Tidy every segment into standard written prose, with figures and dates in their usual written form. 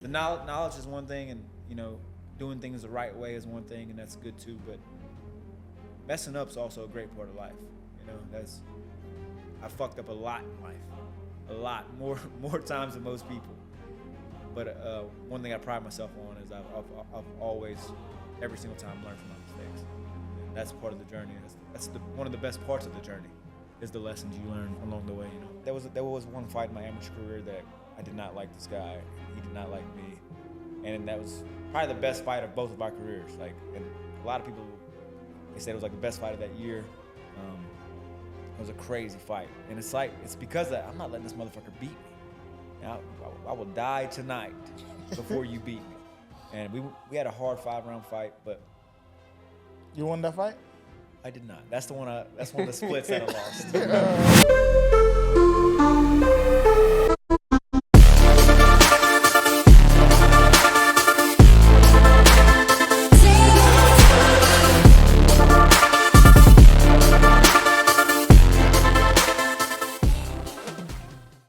The knowledge is one thing, and doing things the right way is one thing, and that's good too. But messing up's also a great part of life. I fucked up a lot in life, a lot more times than most people. But one thing I pride myself on is I've always, every single time, learned from my mistakes. And that's part of the journey. That's one of the best parts of the journey, is the lessons you learn along the way. There was one fight in my amateur career that I did not like this guy. He did not like me, and that was probably the best fight of both of our careers. And a lot of people, they said it was like the best fight of that year. It was a crazy fight, and it's because of that I'm not letting this motherfucker beat me. Now, I will die tonight before you beat me. And we had a hard 5-round fight, but You won that fight? I did not. That's one of the splits that I lost.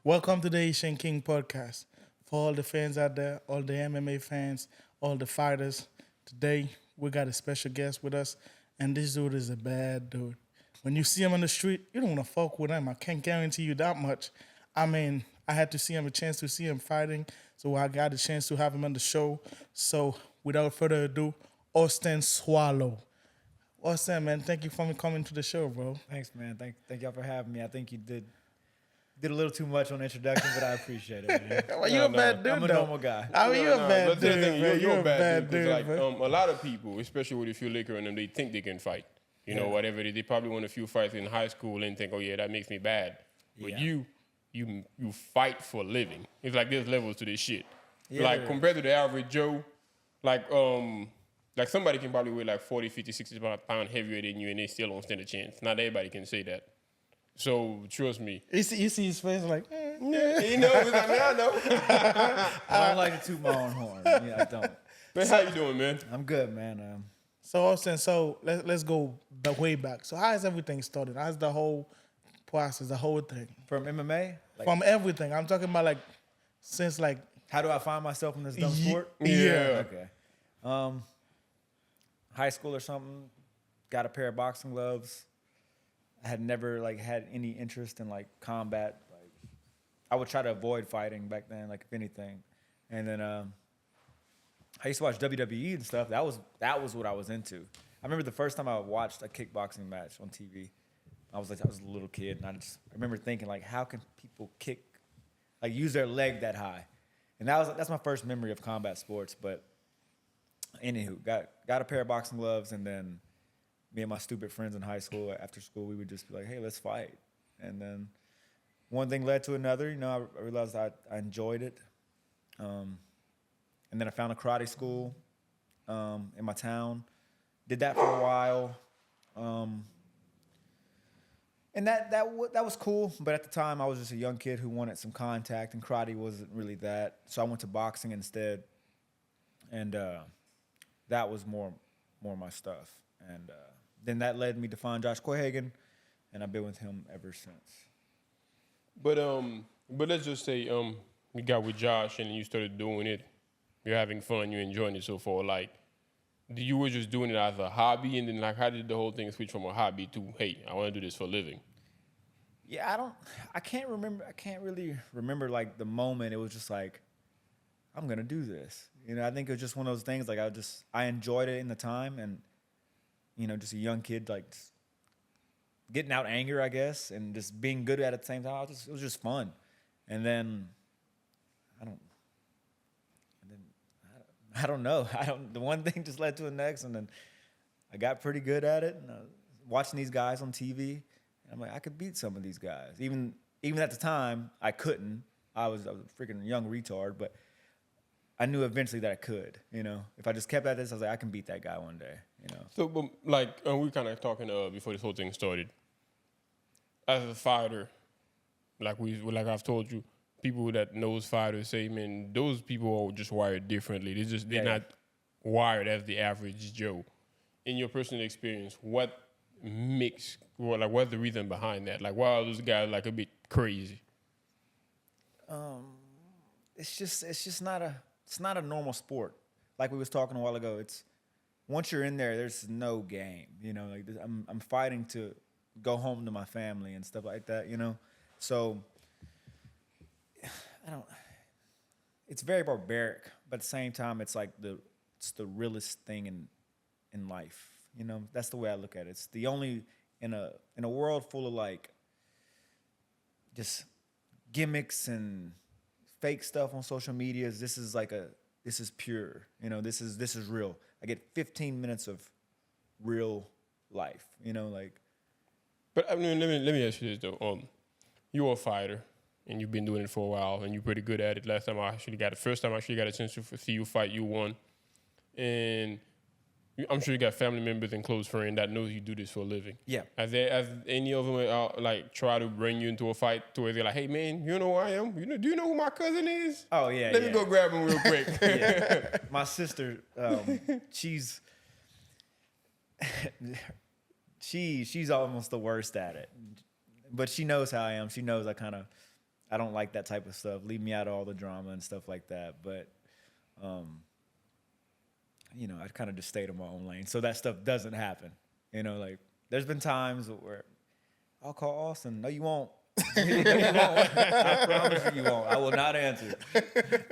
Welcome to the Haitian Kings Podcast. For all the fans out there, all the MMA fans, all the fighters, today we got a special guest with us, and this dude is a bad dude. When you see him on the street, you don't want to fuck with him. I can't guarantee you that much. I mean, I had to see him, a chance to see him fighting, so I got a chance to have him on the show. So without further ado, Austin Soileau. Austin, man, thank you for coming to the show, bro. Thanks, man. Thank y'all for having me. I think you did a little too much on the introduction, but I appreciate it, man. Well, you're a bad dude, I'm a though. normal guy. I mean, you're a bad dude, man. You're a bad dude. man. A lot of people, especially with a few liquor in them, they think they can fight. Whatever they probably won a few fights in high school and think, oh yeah, that makes me bad. But you fight for a living. It's like there's levels to this shit. Yeah, like compared to the average Joe, like somebody can probably weigh like 40, 50, 60 pounds heavier than you and they still don't stand a chance. Not everybody can say that. So trust me. You see his face like, Yeah, it's like, I know. I don't like to toot my own horn. Yeah, I don't. Man, how you doing, man? I'm good, man. So Austin, let's go way back. So how has everything started? How's the whole process, the whole thing? From MMA? From everything. I'm talking about since How do I find myself in this dumb sport? Yeah. Okay. High school or something, got a pair of boxing gloves. I had never had any interest in combat. I would try to avoid fighting back then, if anything. And then I used to watch WWE and stuff. That was what I was into. I remember the first time I watched a kickboxing match on TV. I was a little kid, and I remember thinking how can people kick, use their leg that high? And that's my first memory of combat sports. But anywho, got a pair of boxing gloves, and then me and my stupid friends in high school, after school, we would just be like, hey, let's fight. And then one thing led to another. I realized I enjoyed it. And then I found a karate school in my town. Did that for a while. And that was cool. But at the time, I was just a young kid who wanted some contact, and karate wasn't really that. So I went to boxing instead. And that was more my stuff. And then that led me to find Josh Quahagen, and I've been with him ever since. But let's just say you got with Josh and you started doing it. You're having fun. You're enjoying it so far. You were just doing it as a hobby, and then how did the whole thing switch from a hobby to, hey, I want to do this for a living? Yeah, I can't remember. I can't really remember the moment. It was just I'm gonna do this. I think it was just one of those things. I enjoyed it in the time, and just a young kid, just getting out anger, I guess, and just being good at it at the same time. It was just fun. And then, I don't know. The one thing just led to the next, and then I got pretty good at it. And watching these guys on TV, and I'm like, I could beat some of these guys. Even at the time, I couldn't. I was a freaking young retard, but I knew eventually that I could. If I just kept at this, I was like, I can beat that guy one day. So, but we were kind of talking before this whole thing started. As a fighter, I've told you, people that knows fighters say, man, those people are just wired differently. They're not wired as the average Joe. In your personal experience, what's the reason behind that? Why are those guys a bit crazy? It's just not a it's not a normal sport. Like we was talking a while ago, it's once you're in there, there's no game. You know, like I'm fighting to go home to my family and stuff like that. You know, so I don't. It's very barbaric, but at the same time, it's like it's the realest thing in life. You know, that's the way I look at it. It's the only in a world full of like just gimmicks and fake stuff on social media. This is pure. You know, this is real. I get 15 minutes of real life. You know, like. But I mean, let me ask you this though. You're a fighter, and you've been doing it for a while, and you're pretty good at it. First time I actually got a chance to see you fight, you won, and I'm sure you got family members and close friends that knows you do this for a living. Yeah. Has any of them like try to bring you into a fight to where they're like, hey man, you know who I am? Do you know who my cousin is? Oh yeah. Let me go grab him real quick. Yeah. My sister, she's almost the worst at it, but she knows how I am. She knows I don't like that type of stuff. Leave me out of all the drama and stuff like that. But, you know, I kind of just stayed in my own lane. So that stuff doesn't happen. You know, like there's been times where I'll call Austin. No, you won't. No, you won't. I promise you won't. I will not answer.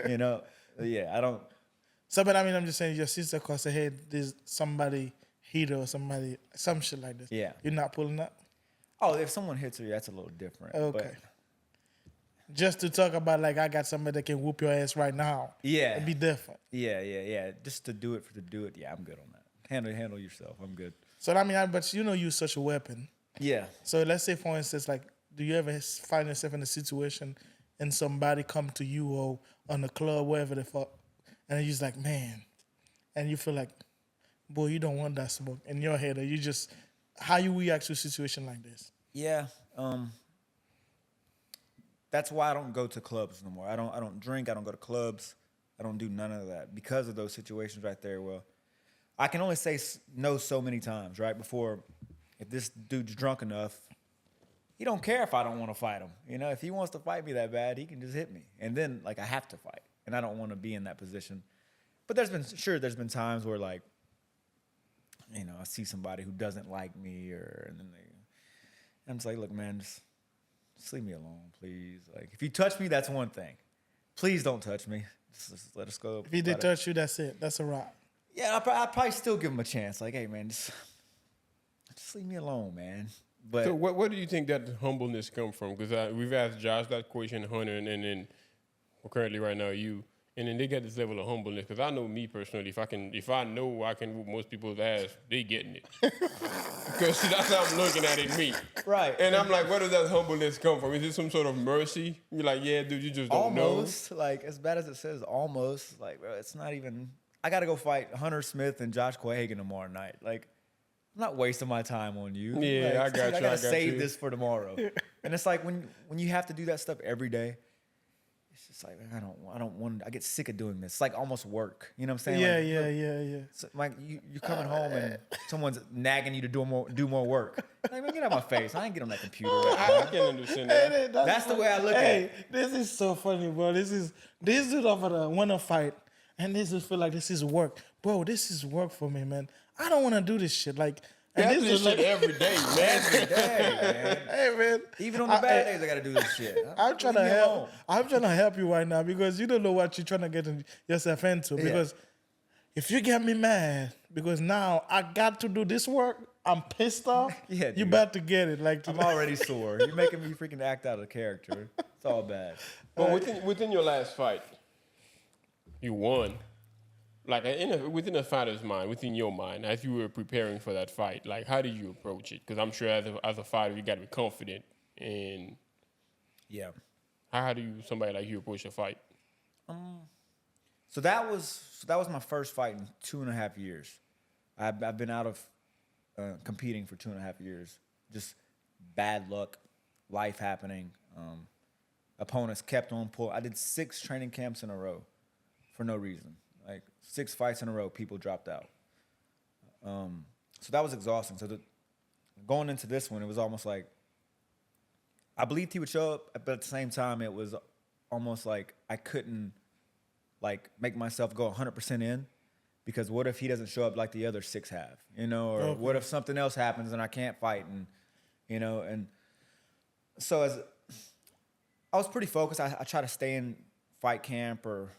You know, yeah, I don't. So, but I mean, I'm just saying your sister calls say, hey, there's somebody hit or somebody, some shit like this. Yeah. You're not pulling up? Oh, if someone hits her, that's a little different. Okay. But, just to talk about like I got somebody that can whoop your ass right now. Yeah. It'd be different. Yeah. Just to do it for the do it. Yeah, I'm good on that. Handle yourself. I'm good. So I mean, but you know, you're such a weapon. Yeah. So let's say, for instance, like, do you ever find yourself in a situation and somebody come to you or on the club, wherever the fuck, and you're just like, man, and you feel like, boy, you don't want that smoke in your head, or you just, how you react to a situation like this? Yeah. That's why I don't go to clubs no more. I don't drink. I don't go to clubs. I don't do none of that because of those situations right there. Well, I can only say no so many times, right? Before, if this dude's drunk enough, he don't care if I don't want to fight him. You know, if he wants to fight me that bad, he can just hit me. And then, like, I have to fight. And I don't want to be in that position. But there's been times where, like, you know, I see somebody who doesn't like me and then I'm just like, look, man, just leave me alone, please. Like, if you touch me, that's one thing. Please don't touch me. Just let us go. If he did touch you, that's it. That's a wrap. Yeah, I'd probably still give him a chance. Like, hey, man, just leave me alone, man. But so what do you think that humbleness come from? Because we've asked Josh that question, Hunter, and then currently right now you. And then they get this level of humbleness. Because I know me personally, if I know I can whoop most people's ass, they getting it. Because that's how I'm looking at it, me. Right. And I'm like, where does that humbleness come from? Is it some sort of mercy? You're like, yeah, dude, you just don't know. Almost, like, as bad as it says, almost. Like, bro, it's not even. I got to go fight Hunter Smith and Josh Quahagan tomorrow night. Like, I'm not wasting my time on you. Yeah, like, I got you. I got to save this for tomorrow. And it's like when you have to do that stuff every day, it's just like, man, I don't want. I get sick of doing this. It's like almost work. You know what I'm saying? Yeah. So, like you're coming home and someone's nagging you to do more work. Like, man, get out of my face. I ain't get on that computer. I can understand that. That's the way I look at it. This is so funny, bro. This dude over there want to fight, and this just feel like this is work, bro. This is work for me, man. I don't want to do this shit. Like, and I do this shit every day, man. Every day, man. Hey, man. Even on the bad days, I gotta do this shit. I'm trying to help. I'm trying to help you right now because you don't know what you're trying to get yourself into. Because if you get me mad, because now I got to do this work, I'm pissed off. Yeah, you about to get it. Like, I'm already sore. You're making me freaking act out of character. It's all bad. But within your last fight, you won. Like within a fighter's mind, within your mind, as you were preparing for that fight, like how did you approach it? Because I'm sure as a fighter, you got to be confident. And yeah, how do somebody like you approach a fight? So that was my first fight in 2.5 years. I've been out of competing for 2.5 years. Just bad luck, life happening. Opponents kept on pulling. I did 6 training camps in a row for no reason. Like 6 fights in a row, people dropped out. So that was exhausting. So going into this one, it was almost like I believed he would show up, but at the same time, it was almost like I couldn't like make myself go 100% in, because what if he doesn't show up like the other 6 have, you know, or what if something else happens and I can't fight, and you know, and so as I was pretty focused, I try to stay in fight camp or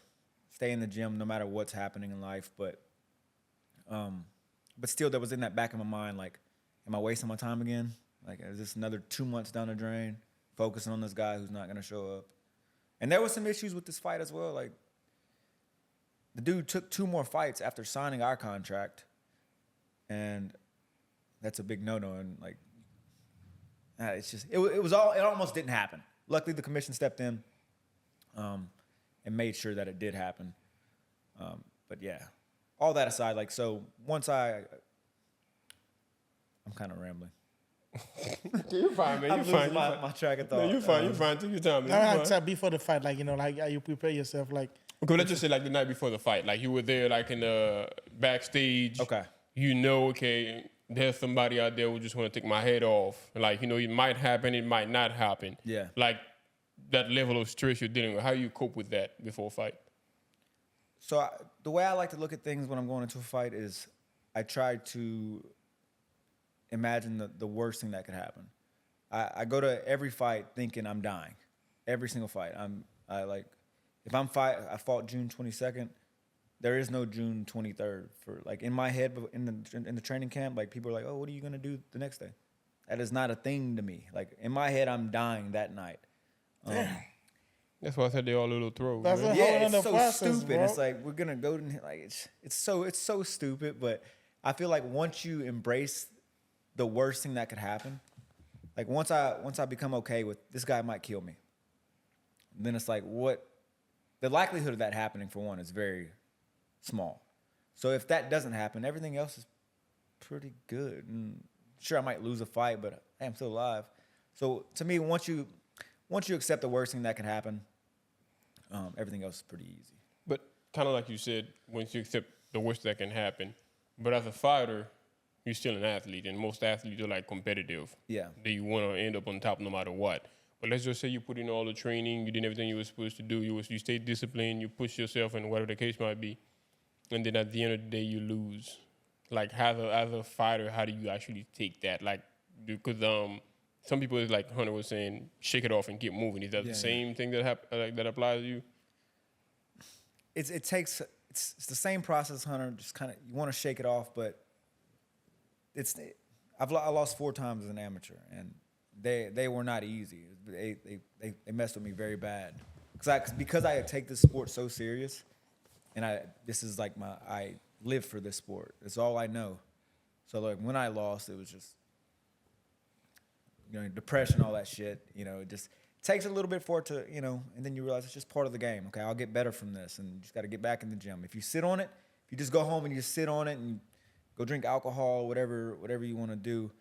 stay in the gym no matter what's happening in life, but still there was in that back of my mind, like, am I wasting my time again? Like, is this another 2 months down the drain, focusing on this guy who's not gonna show up? And there was some issues with this fight as well. Like, the dude took 2 more fights after signing our contract, and that's a big no-no. And like, it's just it almost didn't happen. Luckily, the commission stepped in and made sure that it did happen. But yeah, all that aside, like, so once I'm kind of rambling. You're fine, man. I'm losing my track of thought. No, you're fine. You're fine. Take your time, man. I like before the fight, like, you know, like, you prepare yourself, like. Okay, let's just say like the night before the fight, like you were there, like in the backstage. Okay. You know, okay, there's somebody out there who just want to take my head off. Like, you know, it might happen, it might not happen. Yeah. Like that level of stress you're dealing with. How you cope with that before a fight? So the way I like to look at things when I'm going into a fight is I try to imagine the worst thing that could happen. I go to every fight thinking I'm dying. Every single fight. If I fought June 22nd, there is no June 23rd. For like in my head, in the training camp, like people are like, "Oh, what are you gonna do the next day?" That is not a thing to me. Like in my head, I'm dying that night. That's why I said they all a little throw. That's man. a Yeah, whole it's other so process, stupid. bro. It's like we're gonna go to like it's so stupid. But I feel like once you embrace the worst thing that could happen, like once I become okay with this guy might kill me, then it's like what the likelihood of that happening, for one, is very small. So if that doesn't happen, everything else is pretty good. And sure, I might lose a fight, but hey, I'm still alive. So to me, once you accept the worst thing that can happen, everything else is pretty easy. But kind of like you said, once you accept the worst that can happen, but as a fighter, you're still an athlete, and most athletes are like competitive. Yeah. They want to end up on top no matter what. But let's just say you put in all the training, you did everything you were supposed to do, you stayed disciplined, you push yourself, and whatever the case might be, and then at the end of the day you lose. Like as a fighter, how do you actually take that? Like, because some people, is like Hunter was saying, shake it off and keep moving. Is that the same thing that applies to you? It's the same process, Hunter. Just kind of you want to shake it off, but I lost 4 times as an amateur, and they were not easy. They messed with me very bad because I take this sport so serious, and this is like I live for this sport. It's all I know. So like when I lost, it was just depression, all that shit. It just takes a little bit for it to and then you realize it's just part of the game. Okay, I'll get better from this, and you just got to get back in the gym. If you sit on it, if you just go home and you just sit on it and go drink alcohol, whatever you want to do.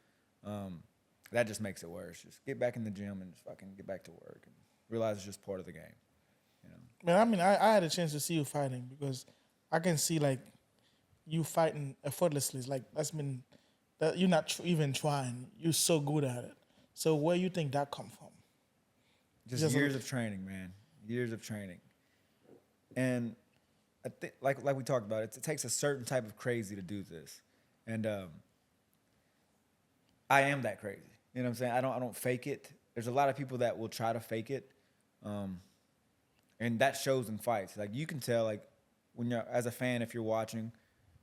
That just makes it worse. Just get back in the gym and just fucking get back to work and realize it's just part of the game. Man, I mean, I had a chance to see you fighting because I can see like you fighting effortlessly. Like that you're not even trying. You're so good at it. So where you think that come from? Just years of training, man. Years of training. And I think, like we talked about, it takes a certain type of crazy to do this, and I am that crazy. You know what I'm saying? I don't fake it. There's a lot of people that will try to fake it, and that shows in fights. Like you can tell, like when you're as a fan, if you're watching,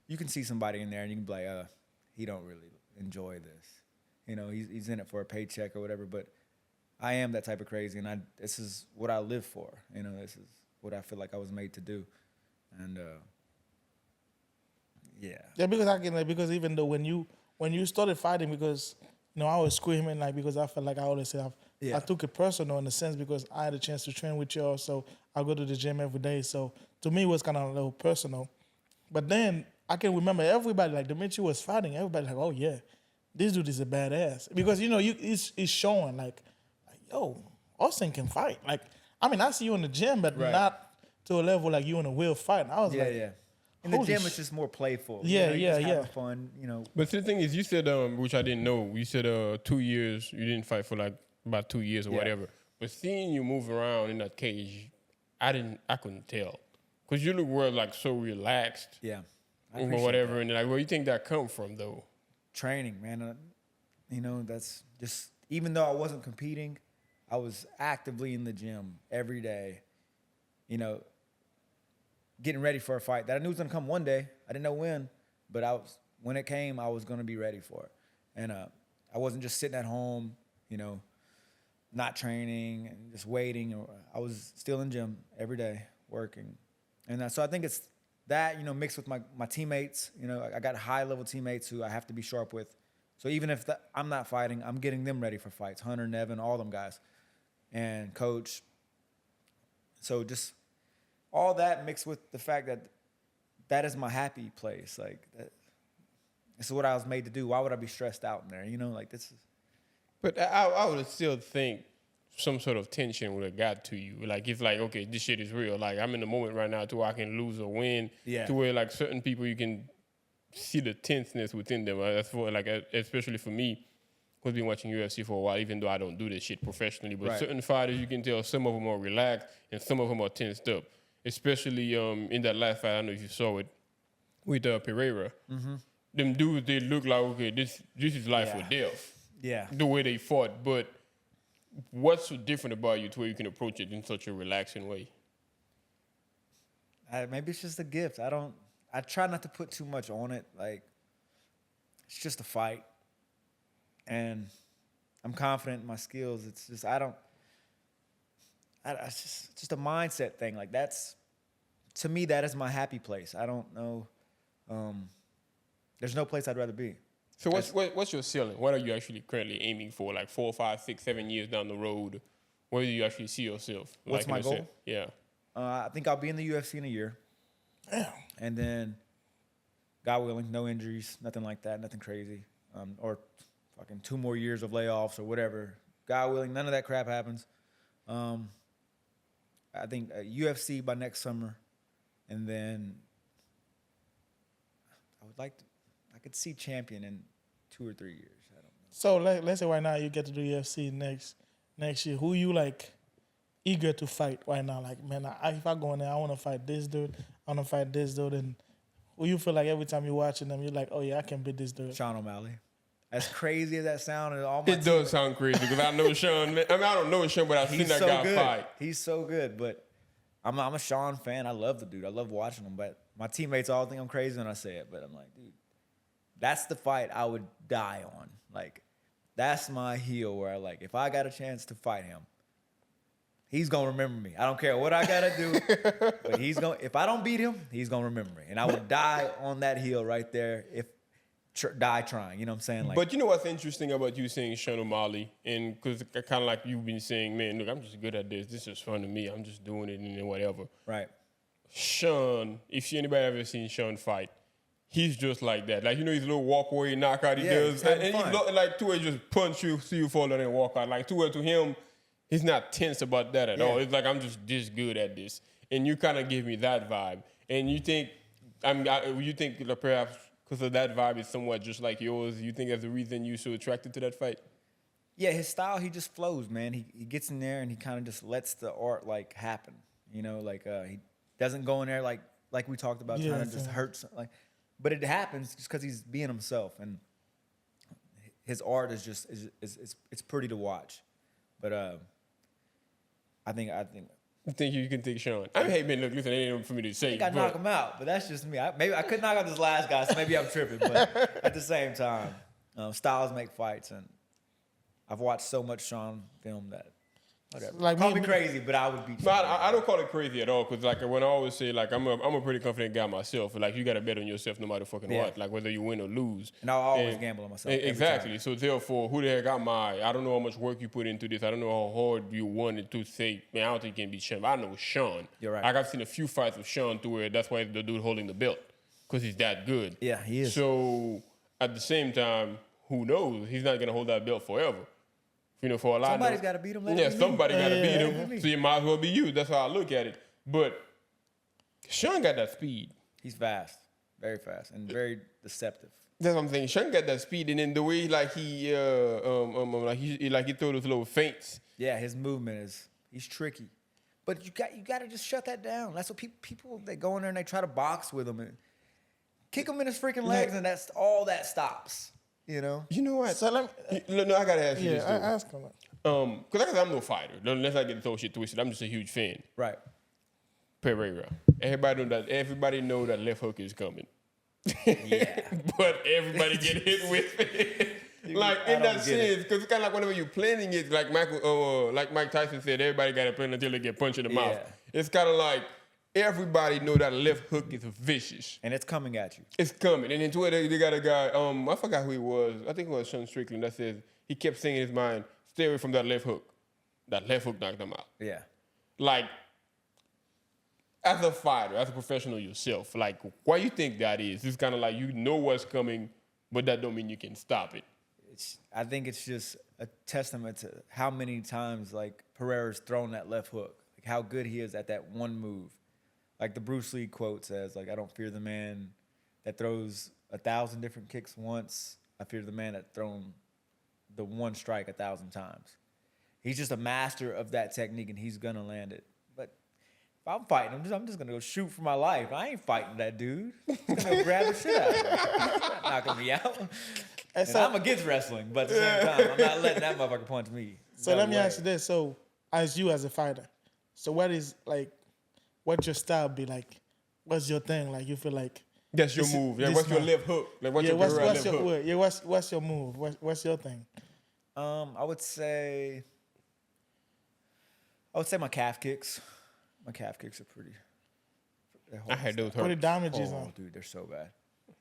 you can see somebody in there, and you can be like, he don't really enjoy this. He's in it for a paycheck or whatever. But I am that type of crazy, and this is what I live for. This is what I feel like I was made to do. And yeah, because even though when you started fighting, because I was screaming because I felt like I always say I took it personal in a sense because I had a chance to train with y'all, so I go to the gym every day. So to me, it was kind of a little personal. But then I can remember everybody, like the minute you was fighting, everybody like, oh yeah, this dude is a badass because it's showing like yo, Austin can fight. Like I mean, I see you in the gym, but not to a level like you in a real fight. And I was in the gym, it's just more playful. Yeah, just having fun. But the thing is, you said which I didn't know. You said 2 years. You didn't fight for like about 2 years or whatever. But seeing you move around in that cage, I couldn't tell. Because you look well, like, so relaxed. Yeah. I Or appreciate whatever. that. And, like, where do you think that come from, though? Training, man. You know, that's just, even though I wasn't competing, I was actively in the gym every day, you know, getting ready for a fight that I knew was going to come one day. I didn't know when, but when it came, I was going to be ready for it. And I wasn't just sitting at home, you know, not training and just waiting. I was still in gym every day working. And so I think it's that, you know, mixed with my teammates. You know, I got high-level teammates who I have to be sharp with. So even if I'm not fighting, I'm getting them ready for fights. Hunter, Nevin, all them guys. And coach. So just all that mixed with the fact that is my happy place. Like, this is what I was made to do. Why would I be stressed out in there? You know, like, this is. But I would still think some sort of tension would have got to you. Like, it's like, okay, this shit is real. Like, I'm in the moment right now to where I can lose or win. Yeah. To where, like, certain people, you can see the tenseness within them. That's for, like, especially for me, who's been watching UFC for a while, even though I don't do this shit professionally. But Right. certain fighters, you can tell some of them are relaxed and some of them are tensed up. Especially in that last fight, I don't know if you saw it, with Pereira. Mm-hmm. Them dudes, they look like, okay, this is life or death. Yeah. The way they fought. But what's so different about you to where you can approach it in such a relaxing way? Maybe it's just a gift. I try not to put too much on it. Like, it's just a fight. And I'm confident in my skills. It's just, it's just a mindset thing. Like, to me, that is my happy place. I don't know. There's no place I'd rather be. So what's your ceiling? What are you actually currently aiming for? Like 4, 5, 6, 7 years down the road, where do you actually see yourself? What's like, my goal? Yeah. I think I'll be in the UFC in a year. Damn. And then, God willing, no injuries, nothing like that, nothing crazy. Or fucking 2 more years of layoffs or whatever. God willing, none of that crap happens. I think UFC by next summer. And then I could see champion in 2 or 3 years. I don't know. So let's say right now you get to do UFC next year. Who you like eager to fight right now? Like, man, if I go in there, I want to fight this dude. I want to fight this dude. And who you feel like every time you're watching them, you're like, oh yeah, I can beat this dude. Sean O'Malley. As crazy as that sounded, It does sound crazy because I know Sean. I mean, I don't know Sean, but I've seen that guy fight. He's so good, but I'm a Sean fan. I love the dude. I love watching him. But my teammates all think I'm crazy when I say it. But I'm like, dude, that's the fight I would die on. Like, that's my heel where I like, if I got a chance to fight him, he's gonna remember me. I don't care what I gotta do, but if I don't beat him, he's gonna remember me. And I would die on that heel right there die trying. You know what I'm saying? Like, But you know what's interesting about you saying Sean O'Malley, and because kind of like you've been saying, man, look, I'm just good at this. This is fun to me. I'm just doing it and whatever. right. Sean, if anybody ever seen Sean fight, he's just like that. Like, you know, his little walk-away knockout he does. he's And having he's fun. like, to just punch you, see you fall, and then walk out. Like, to him, he's not tense about that at all. It's like, I'm just this good at this. And you kind of give me that vibe. And you think, you think that perhaps because of that vibe is somewhat just like yours, you think that's the reason you're so attracted to that fight? Yeah, his style, he just flows, man. He gets in there and he kind of just lets the art, like, happen. You know, like, he doesn't go in there like we talked about, trying to just hurt. Like, but it happens just because he's being himself. And his art is just, it's pretty to watch. But I think You think you can take Sean? I mean, hey, man, look, listen, it ain't for me to say. I think I knock him out, but that's just me. Maybe I could knock out this last guy, so maybe I'm tripping. But at the same time, styles make fights, and I've watched so much Sean film that whatever. Like Call me me- crazy, but I would be. But I don't call it crazy at all, because like when I always say, like, I'm a pretty confident guy myself. Like, you got to bet on yourself no matter fucking what, like whether you win or lose. And I'll always gamble on myself. every Exactly. time. So therefore, who the heck am I? I don't know how much work you put into this. I don't know how hard you wanted to say, man, I don't think you can beat Sean. But I know Sean. You're right. Like, I've seen a few fights with Sean to where that's why the dude holding the belt, because he's that good. Yeah, he is. So at the same time, who knows? He's not gonna hold that belt forever. You know, for a lot. Somebody's got to beat him. Yeah, somebody got to beat let him. me. So it might as well be you. That's how I look at it. But Sean got that speed. He's fast, very fast, and very deceptive. That's what I'm saying. Sean got that speed, and then the way like he throw those little feints. Yeah, his movement he's tricky. But you got to just shut that down. That's what people they go in there and they try to box with him and kick him in his freaking legs, and that's all that stops. You know. You know what? So let me, No, I gotta ask you this. yeah, ask him. Because I'm no fighter. Let's not get the whole shit twisted. I'm just a huge fan. Right. Pereira. Everybody know that left hook is coming. Yeah. But everybody get hit with it. Like in that sense, because it's kind of like whenever you're planning it, like Mike Tyson said, everybody got to plan until they get punched in the mouth. Yeah. It's kind of like everybody know that left hook is vicious. And it's coming at you. It's coming. And then to it, they got a guy, I forgot who he was. I think it was Sean Strickland that says he kept saying in his mind, stay away from that left hook. That left hook knocked him out. Yeah. Like, as a fighter, as a professional yourself, like, why you think that is? It's kind of like you know what's coming, but that don't mean you can stop it. I think it's just a testament to how many times like Pereira's thrown that left hook, like how good he is at that one move. Like the Bruce Lee quote says, like, I don't fear the man that throws 1,000 different kicks once. I fear the man that thrown the one strike 1,000 times. He's just a master of that technique, and he's gonna land it. But if I'm fighting him, I'm just gonna go shoot for my life. I ain't fighting that dude. I'm just gonna grab the shit out of him. He's not knocking me out. And I'm against wrestling, but at the same time, I'm not letting that motherfucker punch me. So let me ask you this. So as you as a fighter, so what's your style be like? What's your thing? Like you feel like that's your move. Yeah, what's your left hook? Like what's your left hook? Yeah, what's your move? What's your thing? I would say my calf kicks. My calf kicks are pretty. I had those hurt. What the damages on? Dude, they're so bad.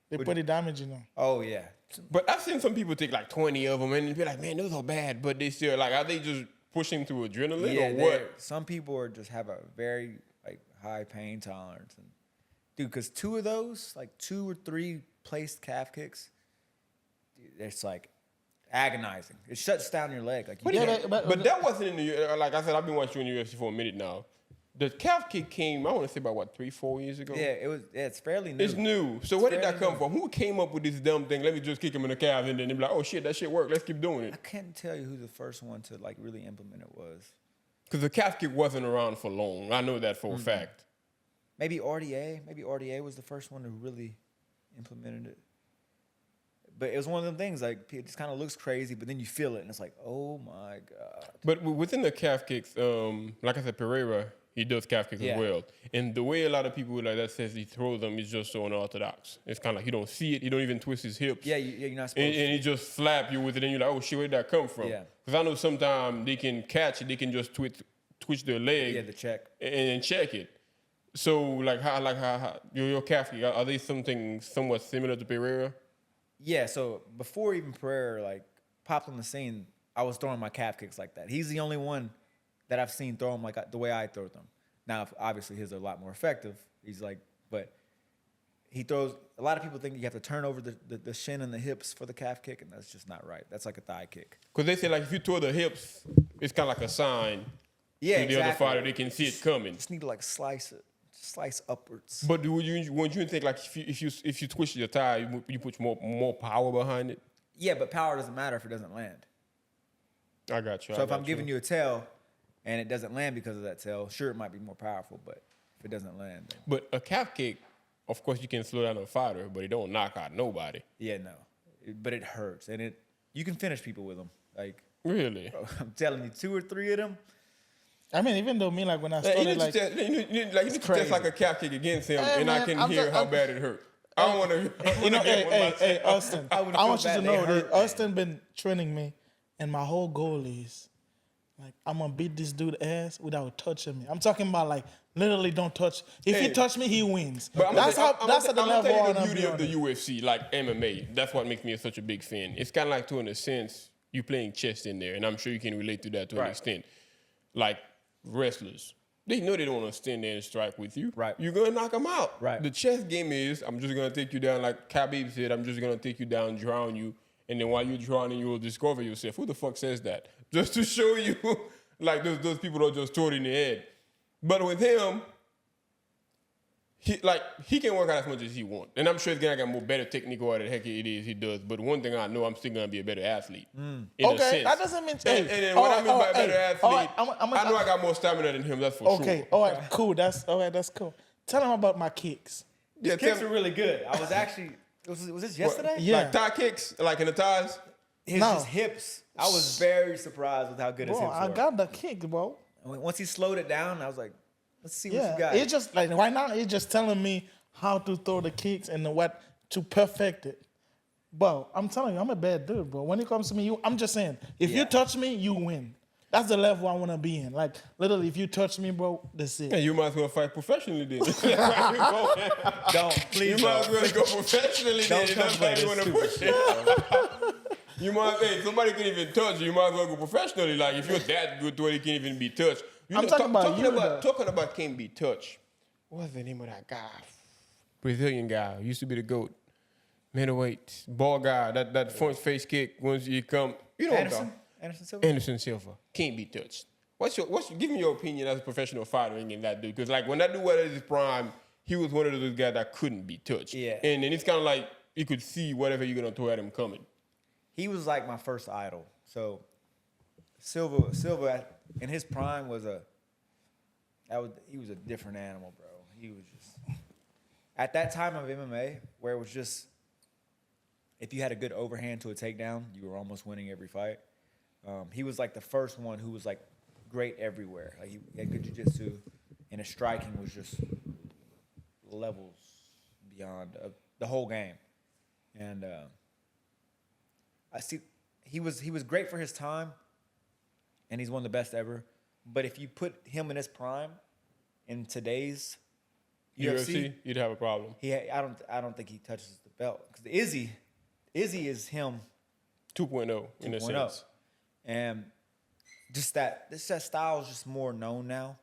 They put the damaging on. Oh yeah. But I've seen some people take like 20 of them and be like, man, those are bad. But they still like, are they just pushing through adrenaline or what? Some people are just have a very like high pain tolerance, and dude, because 2 of those, like 2 or 3 placed calf kicks, dude, it's like agonizing. It shuts down your leg. Like but that wasn't in the like I said, I've been watching UFC for a minute now. The calf kick came, I want to say about 3-4 years ago. Yeah, it was. Yeah, it's fairly new. It's new. So where did that come from? Who came up with this dumb thing? Let me just kick him in the calf, and then they be like, oh shit, that shit worked. Let's keep doing it. I can't tell you who the first one to like really implement it was. Because the calf kick wasn't around for long. I know that for a fact. Maybe RDA. Maybe RDA was the first one to really implemented it. But it was one of them things, like, it just kind of looks crazy, but then you feel it, and it's like, oh, my God. But within the calf kicks, like I said, Pereira, he does calf kicks as well. And the way a lot of people like that says he throws them is just so unorthodox. It's kind of like you don't see it. He don't even twist his hips. Yeah, you're not supposed to. And he just slap you with it, and you're like, oh, shit, where did that come from? Yeah. Because I know sometimes they can catch it. They can just twitch their leg. Yeah, the check. And check it. So, like how your calf kick, are they something somewhat similar to Pereira? Yeah, so before even Pereira like popped on the scene, I was throwing my calf kicks like that. He's the only one that I've seen throw them like the way I throw them. Now, obviously, his are a lot more effective. He's like, but he throws. A lot of people think you have to turn over the shin and the hips for the calf kick, and that's just not right. That's like a thigh kick. Because they say like if you throw the hips, it's kind of like a sign to the other fighter. They can see it coming. Just need to like slice upwards. But wouldn't you think like if you twist your thigh, you put more power behind it? Yeah, but power doesn't matter if it doesn't land. I got you. So if I'm giving you a tail and it doesn't land because of that tail, sure, it might be more powerful, but if it doesn't land. Then. But a calf kick, of course, you can slow down a fighter, but it don't knock out nobody. Yeah, no. But it hurts. And you can finish people with them. Like, really? Bro, I'm telling you, 2 or 3 of them. I mean, even though me, like, when I started, you need to test like a calf kick against him, and man, I can hear how bad it hurt. I don't want to. You know, hey, Austin. I want you to know that Austin been training me, and my whole goal is, like, I'm gonna beat this dude ass without touching me. I'm talking about like literally don't touch. If he touch me, he wins. But that's at the level. I'm the beauty of the UFC, like MMA. That's what makes me such a big fan. It's kind of like, in a sense, you playing chess in there, and I'm sure you can relate to that to an extent. Like wrestlers, they know they don't want to stand there and strike with you. Right. You're gonna knock them out. Right. The chess game is, I'm just gonna take you down, like Khabib said. I'm just gonna take you down, drown you, and then while you're drowning, you will discover yourself. Who the fuck says that? Just to show you, like those people are just throw it in the head. But with him, he can work out as much as he wants, and I'm sure he's gonna get more better technique or the heck it is he does. But one thing I know, I'm still gonna be a better athlete. In a sense. that doesn't mean. And then what I mean by better athlete, I know I got more stamina than him. That's for sure. Okay, all right, cool. That's cool. Tell him about my kicks. Yeah, kicks are really good. I was actually was this yesterday? Yeah. Like thigh kicks, like in the thighs. His hips. I was very surprised with how good his hips were. I got the kick, bro. Once he slowed it down, I was like, let's see what you got. It's just like right now, it's just telling me how to throw the kicks and what to perfect it. Bro, I'm telling you, I'm a bad dude, bro. When it comes to me, I'm just saying, if you touch me, you win. That's the level I want to be in. Like, literally, if you touch me, bro, that's it. Yeah, you might as well fight professionally then. Don't, please. You might as well go professionally then. That's how you want to push it. You might, somebody can even touch you. You might as well go professionally. Like, if you're that good to where you can't even be touched. I'm talking about talking about can't be touched. What's the name of that guy? Brazilian guy. Used to be the GOAT. Middleweight. Ball guy. That front face kick once you come. You know what I'm talking about. Anderson Silva can't be touched. Give me your opinion as a professional fighter in that dude, because like when that dude was at his prime, he was one of those guys that couldn't be touched. Yeah. And then it's kind of like you could see whatever you're gonna throw at him coming. He was like my first idol. So Silva in his prime he was a different animal, bro. He was just at that time of MMA where it was just if you had a good overhand to a takedown, you were almost winning every fight. He was like the first one who was like great everywhere. Like he had good jiu-jitsu, and his striking was just levels beyond the whole game. And I see he was great for his time, and he's one of the best ever. But if you put him in his prime in today's UFC, you'd have a problem. I don't think he touches the belt because Izzy is him 2.0 in a sense. And just that style is just more known now.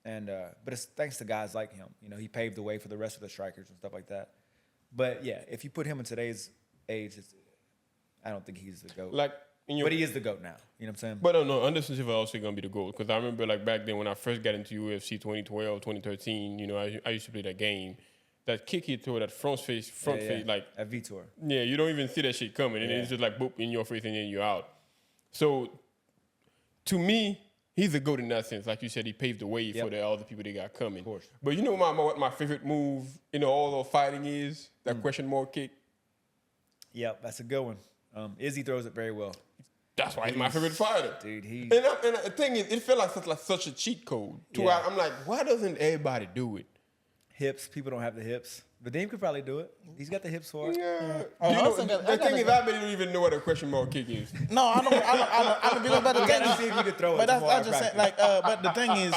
And but it's thanks to guys like him. You know, he paved the way for the rest of the strikers and stuff like that. But yeah, if you put him in today's age, I don't think he's the GOAT. But he is the GOAT now. You know what I'm saying? But no, Anderson Silva also going to be the GOAT. Because I remember like back then when I first got into UFC 2012, 2013, you know, I used to play that game. That kick he threw, that front face, like at Vitor. Yeah, you don't even see that shit coming. And it's just like boop in your face and then you're out. So to me, he's a GOAT in that sense. Like you said, he paved the way for the other people that got coming. Of course. But you know what my favorite move in all of fighting is? That question mark kick. Yep, that's a good one. Izzy throws it very well. That's why he's my favorite fighter. Dude, and the thing is, it felt like such a cheat code. I'm like, why doesn't everybody do it? Hips. People don't have the hips. But Dame could probably do it. He's got the hips for it. Yeah. The thing is, I don't even know what a question mark kick is. No, I don't. But the thing is, see if you could throw it. But that's just saying, like. But the thing is,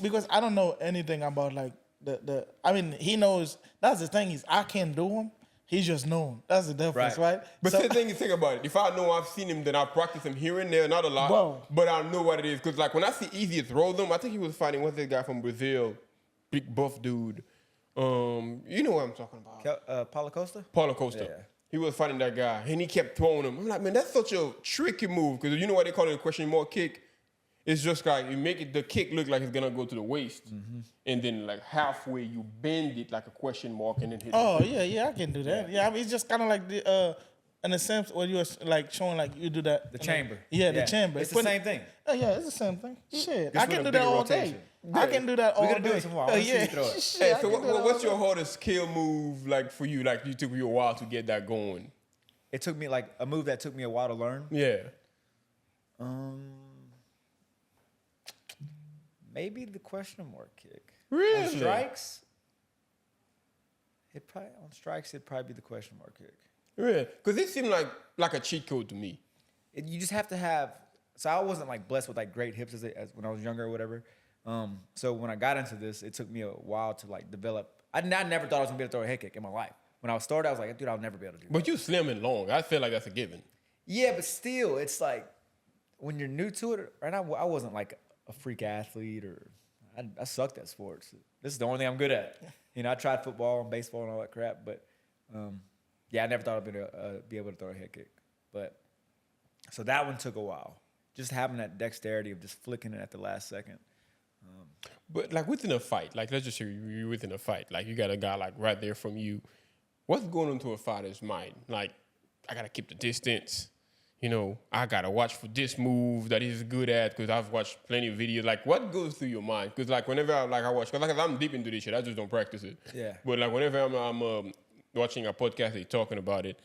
because I don't know anything about like the. I mean, he knows. That's the thing is, I can't do him. He's just known. That's the difference, right? But the thing is, think about it. If I know I've seen him, then I'll practice him here and there, not a lot. Bro. But I know what it is. Because like when I see Easy throw them, I think he was fighting, what's that guy from Brazil? Big buff dude. You know what I'm talking about. Paulo Costa? Paulo Costa. Yeah. He was fighting that guy, and he kept throwing him. I'm like, man, that's such a tricky move. Because you know what they call it, a question mark kick? It's just like you make the kick look like it's going to go to the waist. Mm-hmm. And then like halfway, you bend it like a question mark and then hit it. Yeah, I can do that. Yeah, I mean, it's just kind of like the, in a sense, where you're like showing like you do that. The chamber. The chamber. It's the same thing. Yeah, it's the same thing. Shit, I can do that all day. Yeah. I can do that all day. We're going to do it tomorrow. Yeah. Hey, so what's your hardest skill move like for you? Like you took you a while to get that going. It took me like a move that took me a while to learn. Yeah. Maybe the question mark kick. Really? On strikes, it'd probably be the question mark kick. Really? Because it seemed like a cheat code to me. You just have to have. So I wasn't like blessed with like great hips as when I was younger or whatever. So when I got into this, it took me a while to like develop. I never thought I was gonna be able to throw a head kick in my life. When I started, I was like, dude, I'll never be able to do that. But you slim and long. I feel like that's a given. Yeah, but still, it's like when you're new to it. Right now, I wasn't like a freak athlete or I sucked at sports. This is the only thing I'm good at. You know, I tried football and baseball and all that crap, but yeah, I never thought I'd be able to throw a head kick. But so that one took a while. Just having that dexterity of just flicking it at the last second. But like within a fight, like let's just say you're within a fight, like you got a guy like right there from you. What's going into a fighter's mind? Like, I gotta keep the distance. You know, I gotta watch for this move that he's good at because I've watched plenty of videos. Like, what goes through your mind? Because like whenever I watch, because like I'm deep into this shit, I just don't practice it. Yeah. But like whenever I'm watching a podcast, they talking about it.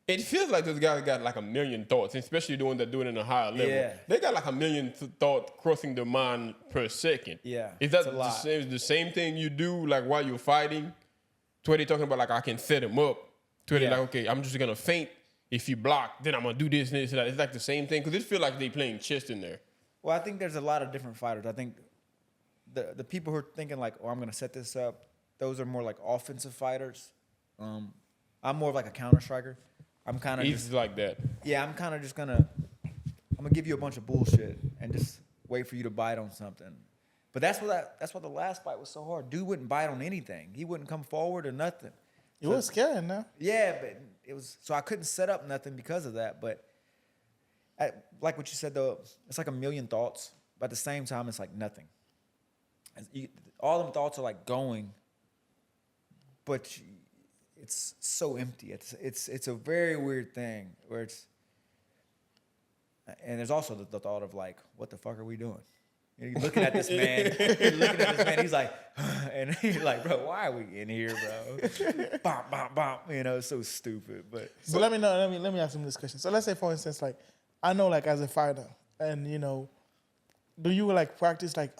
It feels like those guys got like a million thoughts, especially the one that do it in a higher level. Yeah. They got like a million thoughts crossing their mind per second. Yeah, Is that it's a lot. the same thing you do like while you're fighting? To where they talking about like I can set him up. To where they're like, okay, I'm just gonna feint. If you block, then I'm gonna do this and this and that. It's like the same thing because it feel like they playing chess in there. Well, I think there's a lot of different fighters. I think the people who are thinking like, oh, I'm going to set this up, those are more like offensive fighters. I'm more of like a counter striker. I'm kind of He's like that. yeah, I'm kind of just gonna give you a bunch of bullshit and just wait for you to bite on something. But that's why the last fight was so hard. Dude wouldn't bite on anything. He wouldn't come forward or nothing. It was scary now. Yeah, but it was so I couldn't set up nothing because of that. But like what you said though, it's like a million thoughts. But at the same time, it's like nothing. All them thoughts are like going, but it's so empty. It's a very weird thing where it's, and there's also the thought of like, what the fuck are we doing? You're looking at this man. He's like, and he's like, bro, why are we in here, bro? Bop, bop, bop. You know, it's so stupid. But Let me ask him this question. So let's say, for instance, like I know, like as a fighter, and you know, do you like practice like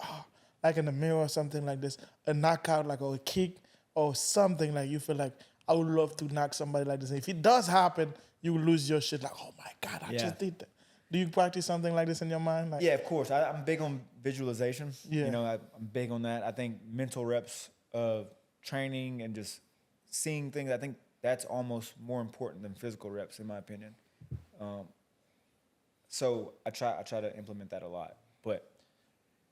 like in the mirror or something like this, a knockout like or a kick or something like you feel like I would love to knock somebody like this. If it does happen, you will lose your shit. Like, oh my God, I just did that. Do you practice something like this in your mind? Like, yeah, of course. I'm big on visualization. Yeah. You know, I'm big on that. I think mental reps of training and just seeing things, I think that's almost more important than physical reps, in my opinion. So I try to implement that a lot. But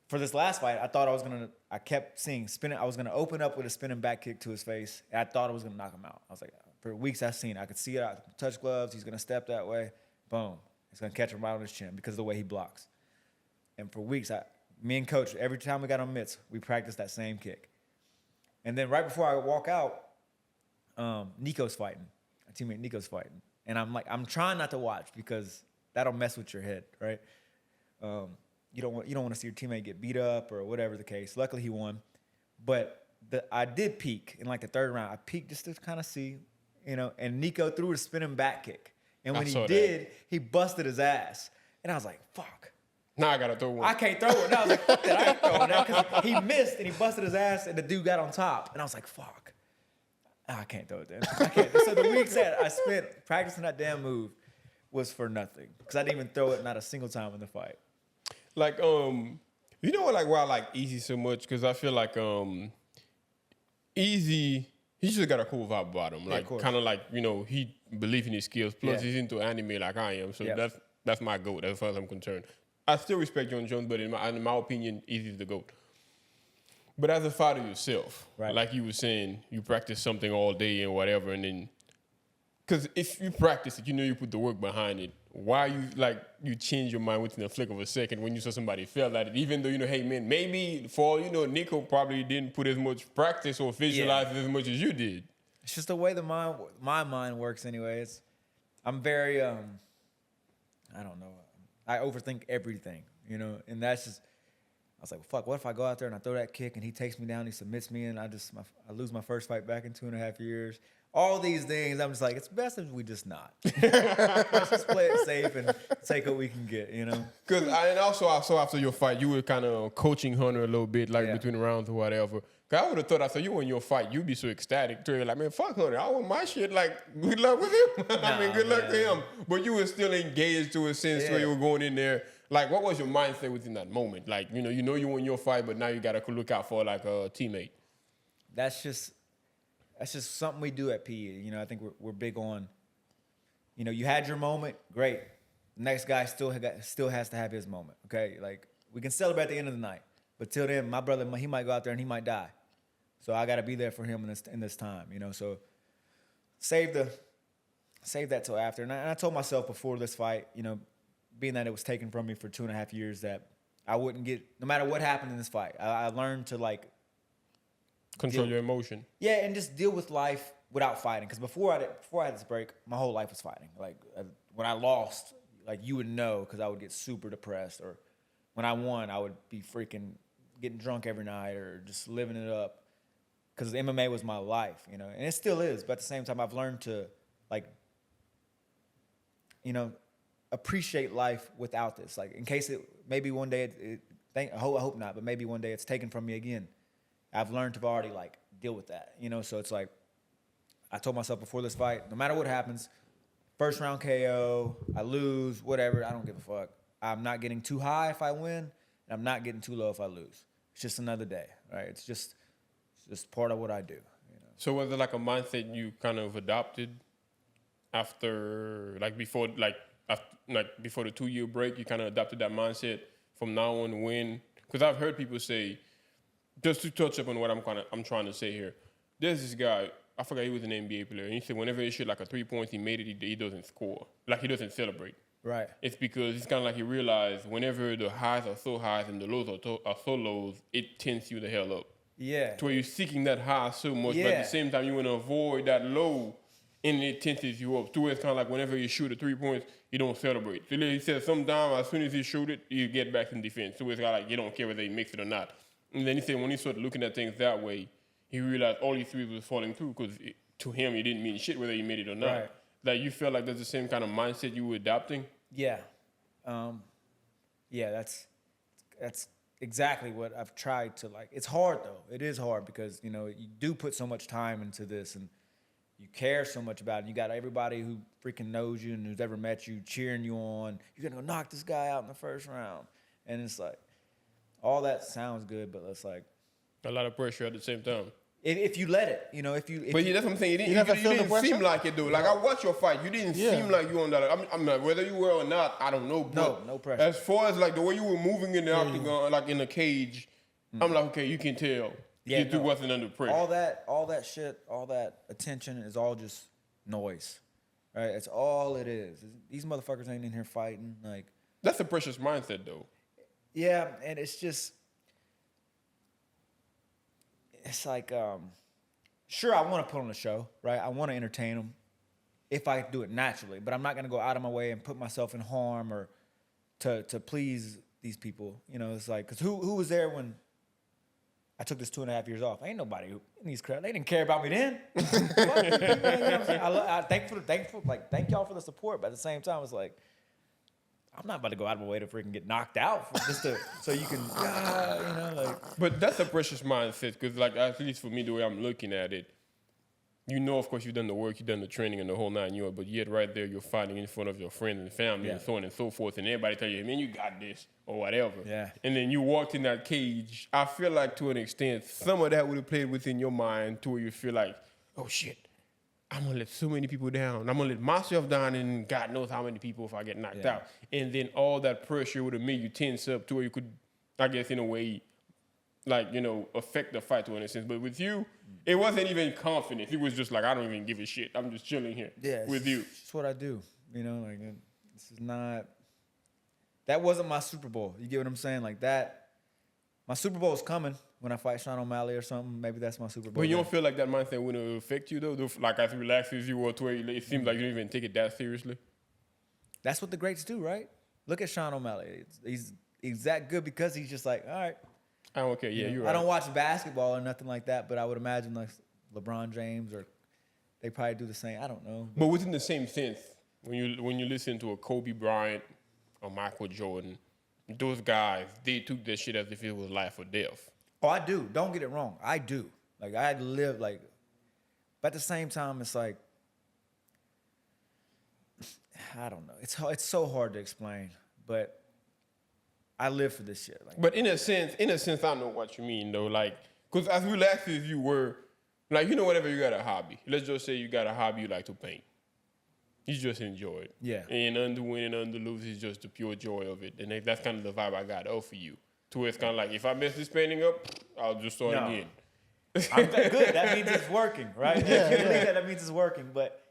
for this last fight, I kept seeing spinning. I was going to open up with a spinning back kick to his face. And I thought I was going to knock him out. I was like, for weeks I could see it. I could touch gloves. He's going to step that way. Boom. He's going to catch him right on his chin because of the way he blocks. And for weeks, me and coach, every time we got on mitts, we practiced that same kick. And then right before I walk out, Nico's fighting. My teammate Nico's fighting. And I'm trying not to watch because that'll mess with your head, right? You don't want to see your teammate get beat up or whatever the case. Luckily, he won. But I did peek in like the third round. I peeked just to kind of see, you know, and Nico threw a spinning back kick. And when he did, he busted his ass. And I was like, fuck. Now I got to throw one. I can't throw it. And I was like, fuck that. I ain't throwing that. Because he missed and he busted his ass and the dude got on top. And I was like, fuck. I can't throw it then. I can't. So the weeks that I spent practicing that damn move was for nothing. Because I didn't even throw it not a single time in the fight. Like, you know what, like, why I like Easy so much? Because I feel like Easy, he just got a cool vibe about him. Like, kind of like, you know, he believes in his skills. Plus, he's into anime like I am. So that's my GOAT as far as I'm concerned. I still respect Jon Jones, but in my opinion, Easy's the GOAT. But as a fighter yourself, like you were saying, you practice something all day and whatever, and then, because if you practice it, you know you put the work behind it. Why you change your mind within a flick of a second when you saw somebody fail at it, even though, you know, hey man, maybe for all you know, Nico probably didn't put as much practice or visualize it as much as you did. It's just the way my mind works anyways. I'm very, I don't know. I overthink everything, you know, and that's just, I was like, well, fuck, what if I go out there and I throw that kick and he takes me down, he submits me, and I lose my first fight back in 2.5 years. All these things, I'm just like, it's best if we just not. Let's just play it safe and take what we can get, you know? Because, and also I saw after your fight, you were kind of coaching Hunter a little bit, like between rounds or whatever. Because I would have thought after you win your fight, you'd be so ecstatic to like, man, fuck Hunter. I want my shit. Like, good luck with him. Good luck to him. But you were still engaged to a sense where you were going in there. Like, what was your mindset within that moment? Like, you know you won your fight, but now you got to look out for like a teammate. That's just something we do at PE. You know, I think we're big on, you know, you had your moment, great. Next guy still has to have his moment, okay? Like, we can celebrate at the end of the night. But till then, my brother, he might go out there and he might die. So I got to be there for him in this time, you know? So save that till after. And I told myself before this fight, you know, being that it was taken from me for 2.5 years, that I wouldn't get, no matter what happened in this fight, I learned to like Control your emotion. Yeah, and just deal with life without fighting. Because before I had this break, my whole life was fighting. Like when I lost, like you would know, because I would get super depressed. Or when I won, I would be freaking getting drunk every night or just living it up. Because MMA was my life, you know, and it still is. But at the same time, I've learned to like, you know, appreciate life without this. Like in case maybe one day I hope not, but maybe one day it's taken from me again. I've learned to already like deal with that, you know. So it's like I told myself before this fight, no matter what happens, first round KO, I lose, whatever, I don't give a fuck. I'm not getting too high if I win, and I'm not getting too low if I lose. It's just another day, right? It's just part of what I do. You know? So was it like a mindset you kind of adopted after, like before, before the 2-year break? You kind of adopted that mindset from now on to win? Because I've heard people say, just to touch up on what I'm trying to say here. There's this guy, I forgot he was an NBA player, and he said whenever he shot like a 3 points, he made it, he doesn't score. Like he doesn't celebrate. Right. It's because it's kind of like he realized whenever the highs are so highs and the lows are so lows, it tends you the hell up. Yeah. To where you're seeking that high so much, but Yeah. at the same time you want to avoid that low, and it tenses you up. To where it's kind of like whenever you shoot a 3 points, you don't celebrate. So he said sometimes as soon as you shoot it, you get back in defense. So it's kind of like you don't care whether he makes it or not. And then he said when he started looking at things that way, he realized all his threes was falling through because to him it didn't mean shit whether he made it or not. Right. Like you feel like that's the same kind of mindset you were adopting? Yeah. Yeah, that's exactly what I've tried to like. It's hard though. It is hard because, you know, you do put so much time into this and you care so much about it. You got everybody who freaking knows you and who's ever met you cheering you on. You're going to go knock this guy out in the first round. And it's like, all that sounds good, but it's like A lot of pressure at the same time. if you let it, you know, if you. But yeah, that's what I'm saying. You never didn't feel the pressure? seem like it, though. Like, I watched your fight. You didn't Yeah. seem like you on that. I'm not, whether you were or not, I don't know. But No pressure. As far as, like, the way you were moving in the octagon, like, in the cage, I'm like, okay, you can tell. Yeah, you wasn't under pressure. all that shit, all that attention is all just noise, right? It's all it is. These motherfuckers ain't in here fighting. Like, That's a precious mindset, though. yeah, and it's just, it's like, sure, I want to put on a show, right? I want to entertain them if I do it naturally, but I'm not gonna go out of my way and put myself in harm or to please these people. You know, it's like, cause who was there when I took this 2.5 years off? Ain't nobody in these crowds. They didn't care about me then. Fuck you, you know what I'm saying? I thank y'all for the support, but at the same time, it's like, I'm not about to go out of my way to freaking get knocked out so you can, you know, like. But that's a precious mindset because, like, at least for me, the way I'm looking at it, you know, of course, you've done the work, you've done the training and the whole 9 yards, but yet right there, you're fighting in front of your friends and family and so on and so forth, and everybody tell you, man, you got this or whatever. Yeah. And then you walked in that cage. I feel like to an extent, some of that would have played within your mind to where you feel like, oh, shit, I'm going to let so many people down. I'm going to let myself down and God knows how many people if I get knocked out. And then all that pressure would have made you tense up to where you could, I guess, in a way, like, you know, affect the fight to an extent. But with you, it wasn't even confidence. It was just like, I don't even give a shit. I'm just chilling here with you. It's what I do. You know, like, this is not, that wasn't my Super Bowl. You get what I'm saying? Like that, my Super Bowl is coming when I fight Sean O'Malley or something. Maybe that's my Super Bowl. But you don't feel like that mindset wouldn't affect you, though? Like, as relaxed as you were to where it seems like you don't even take it that seriously? That's what the greats do, right? Look at Sean O'Malley. He's that good because he's just like, all right. I don't care. Yeah, you're right. I don't watch basketball or nothing like that, but I would imagine like LeBron James or they probably do the same. I don't know. But within the same sense, when you listen to a Kobe Bryant or Michael Jordan, those guys, they took that shit as if it was life or death. Oh, I do. Don't get it wrong. I do. Like, I live like, but at the same time, it's like, I don't know. It's so hard to explain, but I live for this shit. Like, But in a sense, I know what you mean, though. Like, because as relaxed as you were, like, you know, whenever you got a hobby, let's just say you got a hobby you like to paint. You just enjoy it. Yeah. And under win and under lose is just the pure joy of it. And that's kind of the vibe I got for you. To where it's kind of like, if I mess this painting up, I'll just start again. I'm good. That means it's working, right? If you believe that means it's working. But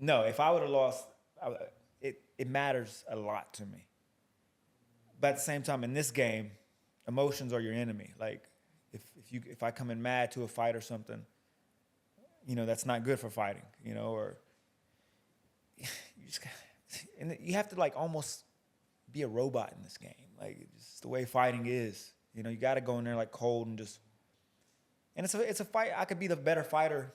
no, if I would have lost, it matters a lot to me. but at the same time, in this game, emotions are your enemy. Like, if I come in mad to a fight or something, you know, that's not good for fighting. You know, or and you have to like almost be a robot in this game. Like, it's just the way fighting is. You know, you got to go in there like cold and just. And it's a fight. I could be the better fighter,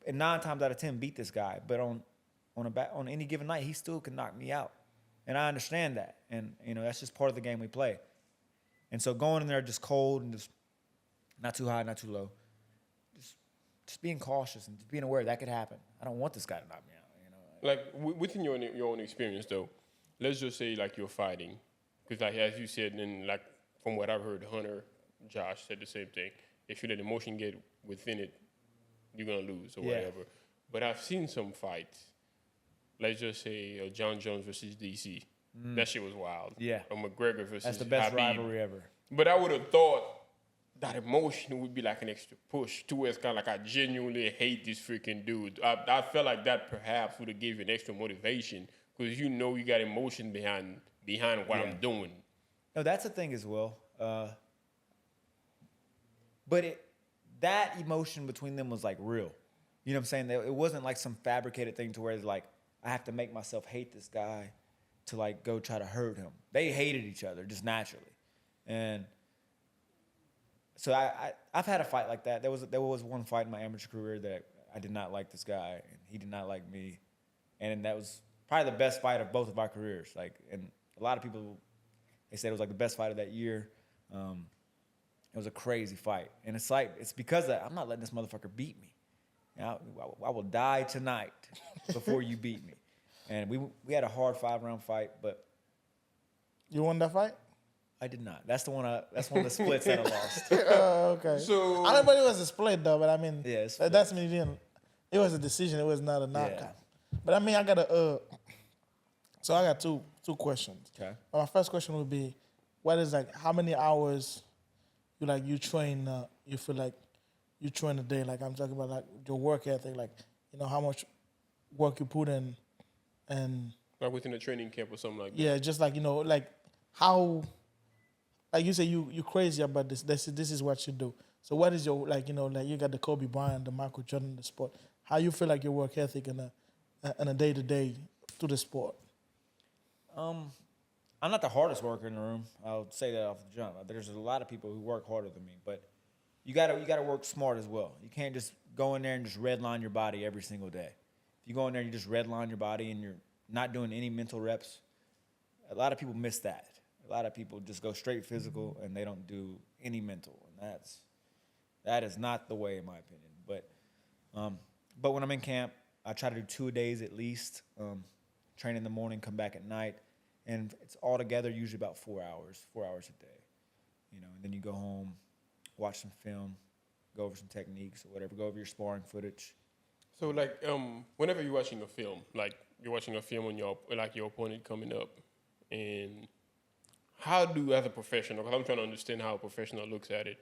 and 9 times out of 10 beat this guy. But on any given night, he still can knock me out, and I understand that. And you know, that's just part of the game we play. And so going in there just cold and just not too high, not too low, just being cautious and just being aware that could happen. I don't want this guy to knock me out. You know, Like within your own experience, though, let's just say like you're fighting, because like as you said, and like from what I've heard, Hunter, Josh said the same thing. If you let emotion get within it, you're gonna lose or whatever. But I've seen some fights. Let's just say Jon Jones versus DC. That shit was wild. Yeah. Or McGregor versus that's the best Habib. rivalry ever. But I would have thought that emotion would be like an extra push to where it's kind of like I genuinely hate this freaking dude. I felt like that perhaps would have given you an extra motivation because you know you got emotion behind what I'm doing. No, that's the thing as well. But that emotion between them was like real. You know what I'm saying? It wasn't like some fabricated thing to where it's like I have to make myself hate this guy to like go try to hurt him. They hated each other just naturally. And so I've had a fight like that. There was one fight in my amateur career that I did not like this guy and he did not like me. And that was probably the best fight of both of our careers. Like, and a lot of people, they said it was like the best fight of that year. It was a crazy fight. And it's like, it's because I'm not letting this motherfucker beat me. You know, I will die tonight before you beat me. And we had a hard 5-round fight, but You won that fight? I did not. That's one of the splits that I lost. Okay. So I don't know if it was a split though, but I mean, Yeah, it's that's me. It was a decision. It was not a knockout. Yeah. But I mean, I got so I got two questions. Okay. My first question would be, what is like how many hours you train? You feel like you train a day? Like I'm talking about like your work ethic, like you know how much work you put in, and like within a training camp or something like that. yeah, just like like how, like you say you crazy about this. This is what you do. So what is your like you got the Kobe Bryant, the Michael Jordan in the sport. How you feel like your work ethic in a day to day to the sport? I'm not the hardest worker in the room. I'll say that off the jump. There's a lot of people who work harder than me, but you gotta work smart as well. You can't just go in there and just redline your body every single day. If you go in there and you just redline your body and you're not doing any mental reps, a lot of people miss that. A lot of people just go straight physical and they don't do any mental, and that is not the way in my opinion. But when I'm in camp, I try to do 2 days at least. Train in the morning, come back at night. And it's all together usually about 4 hours a day, and then you go home, watch some film, go over some techniques or whatever, go over your sparring footage. So like whenever you're watching a film, like you're watching a film on your opponent coming up, and how do as a professional, because I'm trying to understand how a professional looks at it.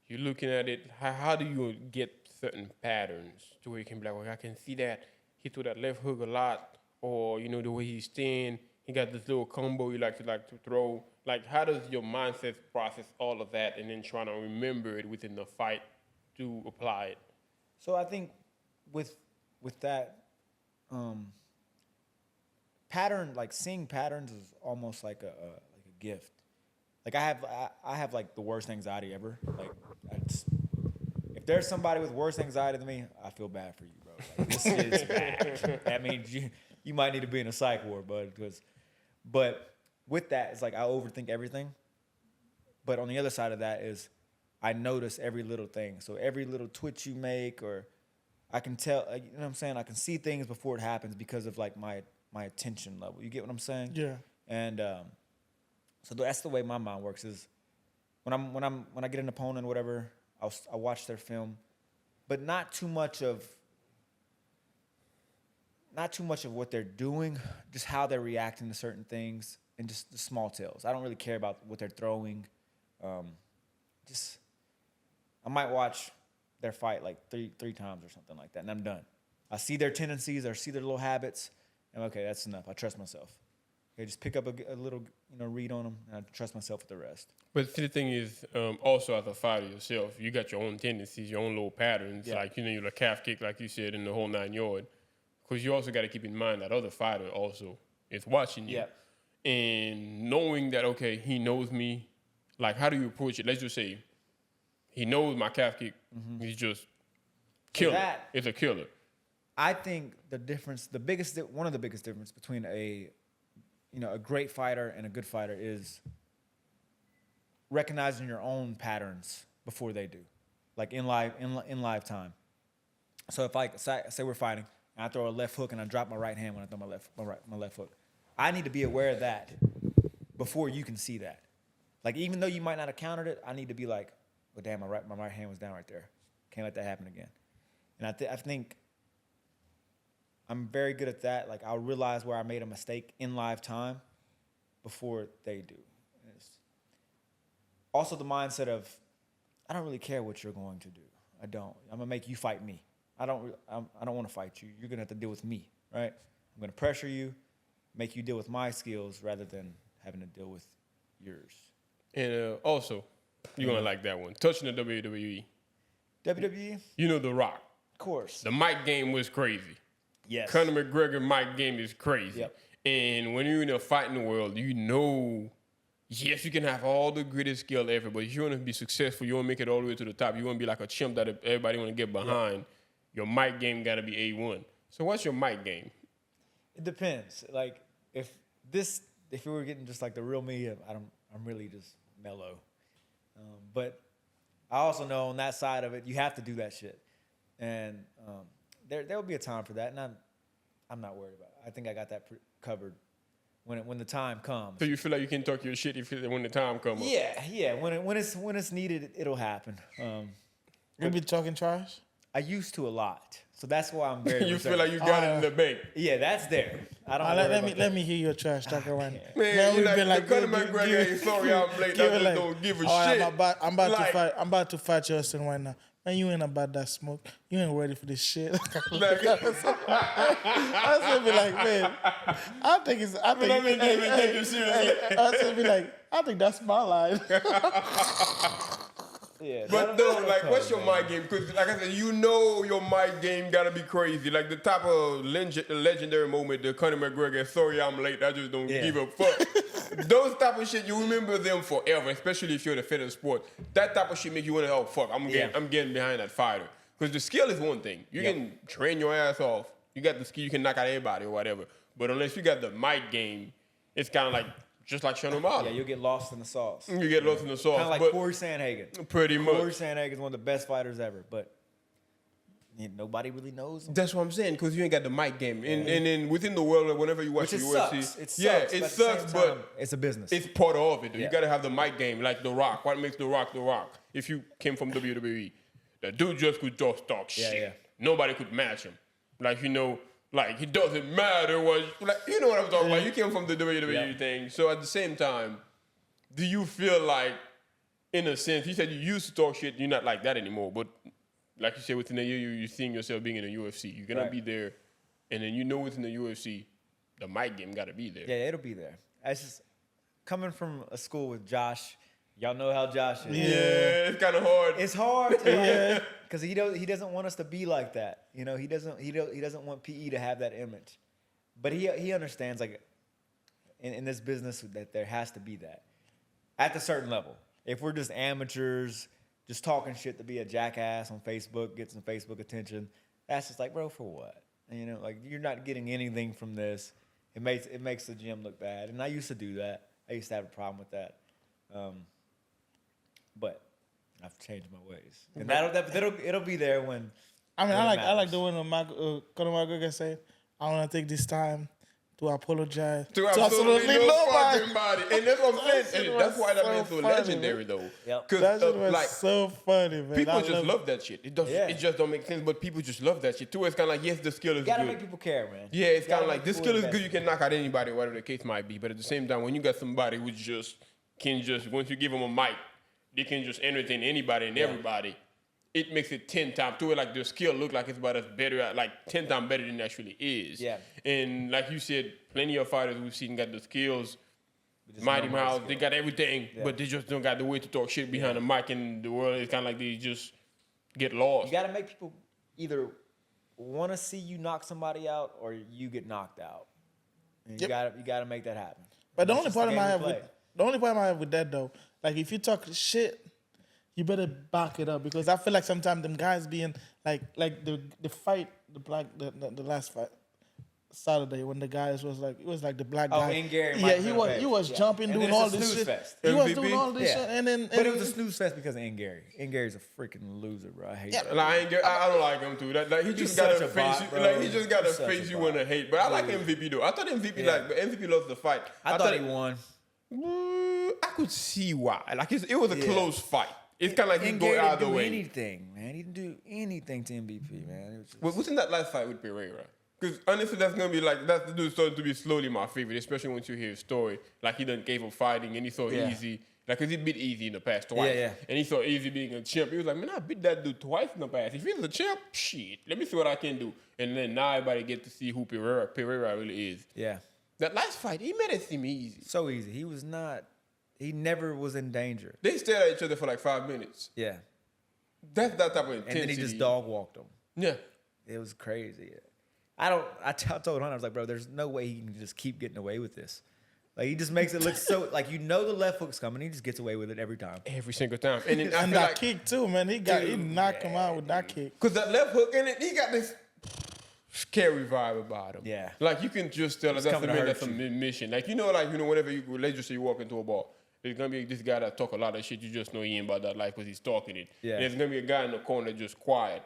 You're looking at it, how do you get certain patterns to where you can be like, well, I can see that he threw that left hook a lot, or the way he's staying. He got this little combo you like to throw. Like, how does your mindset process all of that and then trying to remember it within the fight to apply it? So I think with that pattern, like seeing patterns is almost like a gift. Like I have like the worst anxiety ever. Like if there's somebody with worse anxiety than me, I feel bad for you, bro. Like, this is bad. That means you might need to be in a psych ward, bud. But with that, it's like I overthink everything. But on the other side of that is I notice every little thing. So every little twitch you make, or I can tell, you know what I'm saying? I can see things before it happens because of like my attention level. You get what I'm saying? Yeah. And so that's the way my mind works. Is when I get an opponent or whatever, I watch their film, but not too much of what they're doing, just how they're reacting to certain things, and just the small tails. I don't really care about what they're throwing. I might watch their fight like three times or something like that, and I'm done. I see their tendencies or see their little habits, and okay, that's enough. I trust myself. Okay, just pick up a little, read on them, and I trust myself with the rest. But the thing is, also as a fighter yourself, you got your own tendencies, your own little patterns. Yeah. Like, you're the calf kick, like you said, in the whole 9 yard. Because you also got to keep in mind that other fighter also is watching you. Yeah. And knowing that, okay, he knows me. Like, how do you approach it? Let's just say he knows my calf kick. He's just killer. It's a killer. I think one of the biggest difference between a great fighter and a good fighter is recognizing your own patterns before they do, like in live time. So if I say we're fighting and I throw a left hook and I drop my right hand when I throw my left hook, I need to be aware of that before you can see that. Like, even though you might not have countered it, I need to be like, well, damn, my right hand was down right there. Can't let that happen again. And I think I'm very good at that. Like, I'll realize where I made a mistake in live time before they do. And it's also the mindset of, I don't really care what you're going to do. I don't. I'm gonna make you fight me. I don't want to fight you. You're gonna have to deal with me, right? I'm gonna pressure you, make you deal with my skills rather than having to deal with yours. And also, you're gonna like that one. Touching the WWE. WWE? The Rock. Of course. The mic game was crazy. Yes. Conor McGregor mic game is crazy. Yep. And when you're in a fighting world, yes, you can have all the greatest skill ever, but if you want to be successful, you want to make it all the way to the top, you want to be like a chimp that everybody want to get behind, yep. Your mic game got to be A1. So what's your mic game? It depends. Like, if we were getting just like the real me, I'm really just mellow. But I also know on that side of it, you have to do that shit. And there will be a time for that, and I'm not worried about it. I think I got that covered when the time comes. So you feel like you can talk your shit when the time comes? Yeah. When it's needed, it'll happen. You be talking trash? I used to a lot, so that's why I'm very. You reserved. feel like you got it in the bank? Yeah, that's there. I don't. Let me hear your trash talking right now. Man, you like Conor McGregor ain't sorry I'm late. I just don't give a shit. I'm about to fight Justin right now. Man, you ain't about that smoke. You ain't ready for this shit. I said, be like, man, I think that's my line. Yeah, but no, like, what's your mic game? Because, like I said, your mic game gotta be crazy. Like the type of legendary moment, the Conor McGregor, sorry I'm late, I just don't give a fuck. Those type of shit, you remember them forever, especially if you're the fit of sport. That type of shit make you want to, oh, fuck, I'm getting behind that fighter. Because the skill is one thing. You can train your ass off. You got the skill, you can knock out anybody or whatever. But unless you got the mic game, it's kind of like, just like Sean O'Malley. Yeah, you'll get lost in the sauce. You get lost in the sauce. Kind of like Corey Sandhagen. Pretty much. Corey Sandhagen is one of the best fighters ever, but nobody really knows him. That's what I'm saying, because you ain't got the mic game. And then within the world, whenever you watch the UFC, it sucks, but it's a business. It's part of it. You got to have the mic game, like The Rock. What makes The Rock The Rock? If you came from WWE, the dude just could just talk shit. Yeah. Nobody could match him. Like, like, it doesn't matter what, like, you know what I'm talking about. You came from the WWE thing. So at the same time, do you feel like, in a sense, you said you used to talk shit, you're not like that anymore, but like you said, within a year, you're seeing yourself being in the UFC. You're going to be there, and then within the UFC, the mic game got to be there. Yeah, it'll be there. It's just coming from a school with Josh. Y'all know how Josh is. Yeah, it's kind of hard. It's hard to because he doesn't want us to be like that. He doesn't want PE to have that image, but he understands, like, in this business that there has to be that at a certain level. If we're just amateurs, just talking shit to be a jackass on Facebook, get some Facebook attention, that's just like, bro, for what? Like, you're not getting anything from this. It makes the gym look bad, and I used to do that. I used to have a problem with that. But I've changed my ways, and it'll be there when. I like the one Conor McGregor said, "I want to take this time to apologize to absolutely nobody." And that's what I'm saying. And that's why that man's so legendary, though. Yep. That shit was so funny, man. People just love that shit. It just don't make sense, but people just love that shit too. It's kind of like, yes, the skill is good. You gotta make people care, man. Yeah, it's kind of like, the skill is good. You can knock out anybody, whatever the case might be. But at the same time, when you got somebody who once you give them a mic, they can just entertain anybody and everybody. it makes it 10 times to it. Like the skill look like it's about as better, like 10 times better than it actually is. Yeah. And like you said, plenty of fighters we've seen got the skills. Mighty Mouse, they got everything, but they just don't got the way to talk shit behind the mic, and the world is kind of like they just get lost. You got to make people either want to see you knock somebody out or you get knocked out. And you got to make that happen. But the only problem I have with that though, like if you talk shit, you better back it up, because I feel like sometimes them guys being like the fight, the last fight Saturday, when the guys was like, it was like the black guy. In Gary. Yeah, he was jumping, doing all this shit. Fest. He was MVP? doing all this shit, and then But it was a snooze fest because of Gary. Gary's a freaking loser, bro. I hate that. Like, I don't like him too. Like he just got a face. He just got a face you want to hate. But I like MVP though. I thought MVP but MVP lost the fight. I thought he won. I could see why. Like it was a close fight. It's kind of like he go out the way. Anything, man. He didn't do anything to MVP, man. It was just... Wasn't that last fight with Pereira? Because honestly, that's gonna be like that's the dude starting to be slowly my favorite, especially once you hear his story. Like he done gave up fighting and he saw Easy. Like, cause he beat Easy in the past twice. And he saw Easy being a champ. He was like, man, I beat that dude twice in the past. If he's a champ, shit, let me see what I can do. And then now everybody get to see who Pereira really is. Yeah. That last fight, he made it seem easy. So easy. He never was in danger. They stared at each other for like 5 minutes. Yeah. That's that type of intensity. And then he just dog walked him. Yeah. It was crazy. I told Hunter, I was like, bro, there's no way he can just keep getting away with this. Like, he just makes it look so, like, the left hook's coming. He just gets away with it every time. Every single time. And then and that kick too, man. He knocked him out with that kick. Because that left hook in it, he got this scary vibe about him. Yeah. Like, you can just tell that's a mission. Like, whenever let's just say you walk into a bar, there's going to be this guy that talk a lot of shit. You just know he ain't about that life because he's talking it. Yeah. And there's going to be a guy in the corner just quiet.